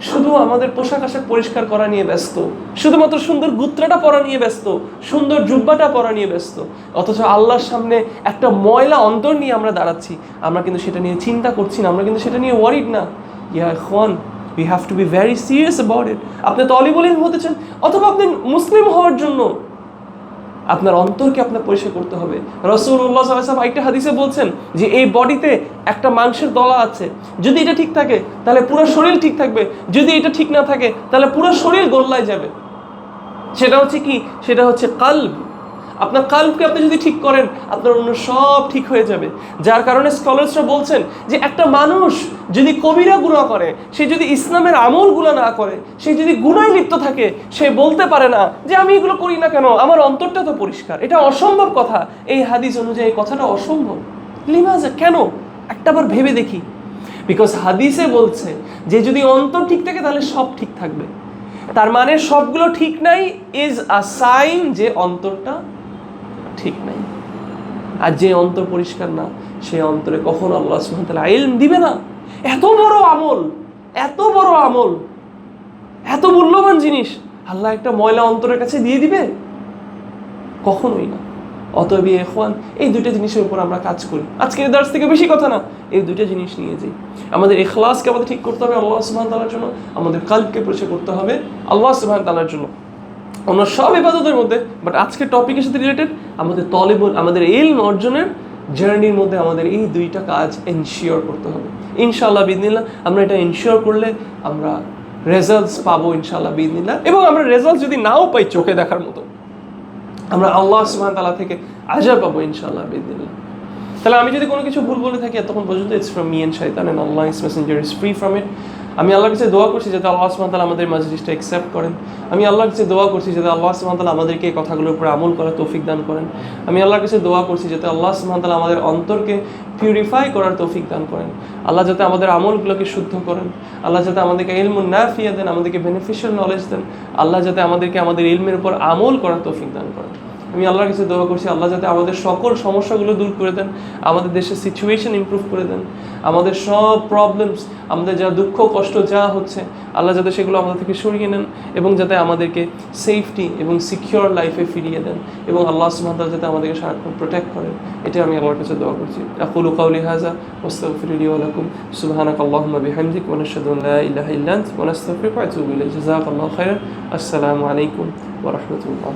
শুধু আমাদের পোশাক আশাক পরিষ্কার করা নিয়ে ব্যস্ত, শুধুমাত্র সুন্দর গুত্রাটা পরা নিয়ে ব্যস্ত, সুন্দর জুব্বাটা পরা নিয়ে ব্যস্ত, অথচ আল্লাহর সামনে একটা ময়লা অন্তর নিয়ে আমরা দাঁড়াচ্ছি, আমরা কিন্তু সেটা নিয়ে চিন্তা করছি না, আমরা কিন্তু সেটা নিয়ে ওয়ারিড না। ইয়া ইখওয়ান, we have to be very serious about it. আপনি তালিবুল ইলম হতে চান অথবা আপনি মুসলিম হওয়ার জন্য আপনার অন্তরকে আপনার পরিষ্কার করতে হবে। রাসূলুল্লাহ সাল্লাল্লাহু আলাইহি ওয়াসাল্লাম একটা হাদিসে বলছেন যে এই বডিতে একটা মাংসের দলা আছে, যদি এটা ঠিক থাকে তাহলে পুরো শরীর ঠিক থাকবে, যদি এটা ঠিক না থাকে তাহলে পুরো শরীর গোল্লায় যাবে। সেটা হচ্ছে কি? সেটা হচ্ছে কালব। আপনার কালবকে আপনি যদি ঠিক করেন, আপনার অন্য সব ঠিক হয়ে যাবে। যার কারণে স্কলার্সরা বলছেন যে একটা মানুষ যদি কবিরা গুনাহ করে, সে যদি ইসলামের আমলগুলো না করে, সে যদি গুনায় লিপ্ত থাকে, সে বলতে পারে না যে আমি এগুলো করি না কেন, আমার অন্তরটা তো পরিষ্কার। এটা অসম্ভব কথা। এই হাদিস অনুযায়ী কথাটা অসম্ভব। লিমাজা, কেন? একটাবার ভেবে দেখি। বিকজ হাদিসে বলছে যে যদি অন্তর ঠিক থাকে তাহলে সব ঠিক থাকবে। তার মানে সবগুলো ঠিক নাই ইজ আ সাইন যে অন্তরটা ঠিক নাই। আর যে অন্তর পরিষ্কার না, সে অন্তরে কখনো আল্লাহ সুবহানাহু ওয়া তাআলা ইলম দিবে না। এত বড় আমল, এত বড় আমল, এত মূল্যবান জিনিস আল্লাহ একটা ময়লা অন্তরের কাছে দিয়ে দিবে? কখনোই না। অতএব ইখওয়ান, এই দুইটা জিনিসের উপর আমরা কাজ করি। আজকের দার্স থেকে বেশি কথা না, এই দুইটা জিনিস নিয়ে যাই। আমাদের ইখলাসকে আমাদের ঠিক করতে হবে আল্লাহ সুবহানাহু ওয়া তাআলার জন্য, আমাদের কালবকে পরিষ্কার করতে হবে আল্লাহ সুবহানাহু ওয়া তাআলার জন্য, অন্য সব ইবাদতের মধ্যে। বাট আজকের টপিকের সাথে রিলেটেড আমাদের ইলম অর্জনের জার্নির মধ্যে আমাদের এই দুইটা কাজ এনশিওর করতে হবে। ইনশাআল্লাহ বিইذনিল্লাহ আমরা এটা এনশিওর করলে আমরা রেজাল্টস পাবো ইনশাআল্লাহ বিইذনিল্লাহ। এবং আমরা রেজাল্ট যদি নাও পাই চোখে দেখার মতো, আমরা আল্লাহ সুবহানাহু ওয়া তাআলা থেকে আজার পাবো ইনশাআল্লাহ বিইذনিল্লাহ। তাহলে আমি যদি কোনো কিছু ভুল বলে থাকি তখন পর্যন্ত ইটস ফ্রম মি এন্ড শয়তান, and Allah is messenger is free from it. আমি আল্লাহর কাছে দোয়া করছি যাতে আল্লাহ সুবহানাহু ওয়া তাআলা আমাদের মাজলিসটা অ্যাকসেপ্ট করেন। আমি আল্লাহর কাছে দোয়া করছি যাতে আল্লাহ সুবহানাহু ওয়া তাআলা আমাদেরকে এই কথাগুলোর উপর আমল করার তৌফিক দান করেন। আমি আল্লাহর কাছে দোয়া করছি যাতে আল্লাহ সুবহানাহু ওয়া তাআলা আমাদের অন্তরকে পিউরিফাই করার তৌফিক দান করেন। আল্লাহ যাতে আমাদের আমলগুলোকে শুদ্ধ করেন। আল্লাহ যাতে আমাদেরকে ইলমুন নাফিয়া দেন, আমাদেরকে বেনিফিশিয়াল নলেজ দেন। আল্লাহ যাতে আমাদেরকে আমাদের ইলমের উপর আমল করার তৌফিক দান করেন। আমি আল্লাহর কাছে দোয়া করছি আল্লাহ যাতে আমাদের সকল সমস্যাগুলো দূর করে দেন, আমাদের দেশের সিচুয়েশন ইমপ্রুভ করে দেন, আমাদের সব প্রবলেমস, আমাদের যা দুঃখ কষ্ট যা হচ্ছে আল্লাহ যাতে সেগুলো আমাদের থেকে সরিয়ে নেন, এবং যাতে আমাদেরকে সেফটি এবং সিকিউর লাইফে ফিরিয়ে দেন, এবং আল্লাহ সুবহানাহু ওয়া তাআলা যাতে আমাদেরকে সারাক্ষণ প্রোটেক্ট করেন। এটা আমি আল্লাহর কাছে দোয়া করছি। আকুলু কাওলি হাযা ওয়াস্তাগফিরু লি ওয়া লাকুম সুবহানাকাল্লাহুম্মা বিহামদিক ওয়া নাশহাদু আন লা ইলাহা ইল্লা আনতা ওয়া নাস্তাগফিরুকা ওয়া আতুবু ইলাইক। জাযাকাল্লাহু খাইরান। আসসালামু আলাইকুম ওয়া রাহমাতুল্লাহ।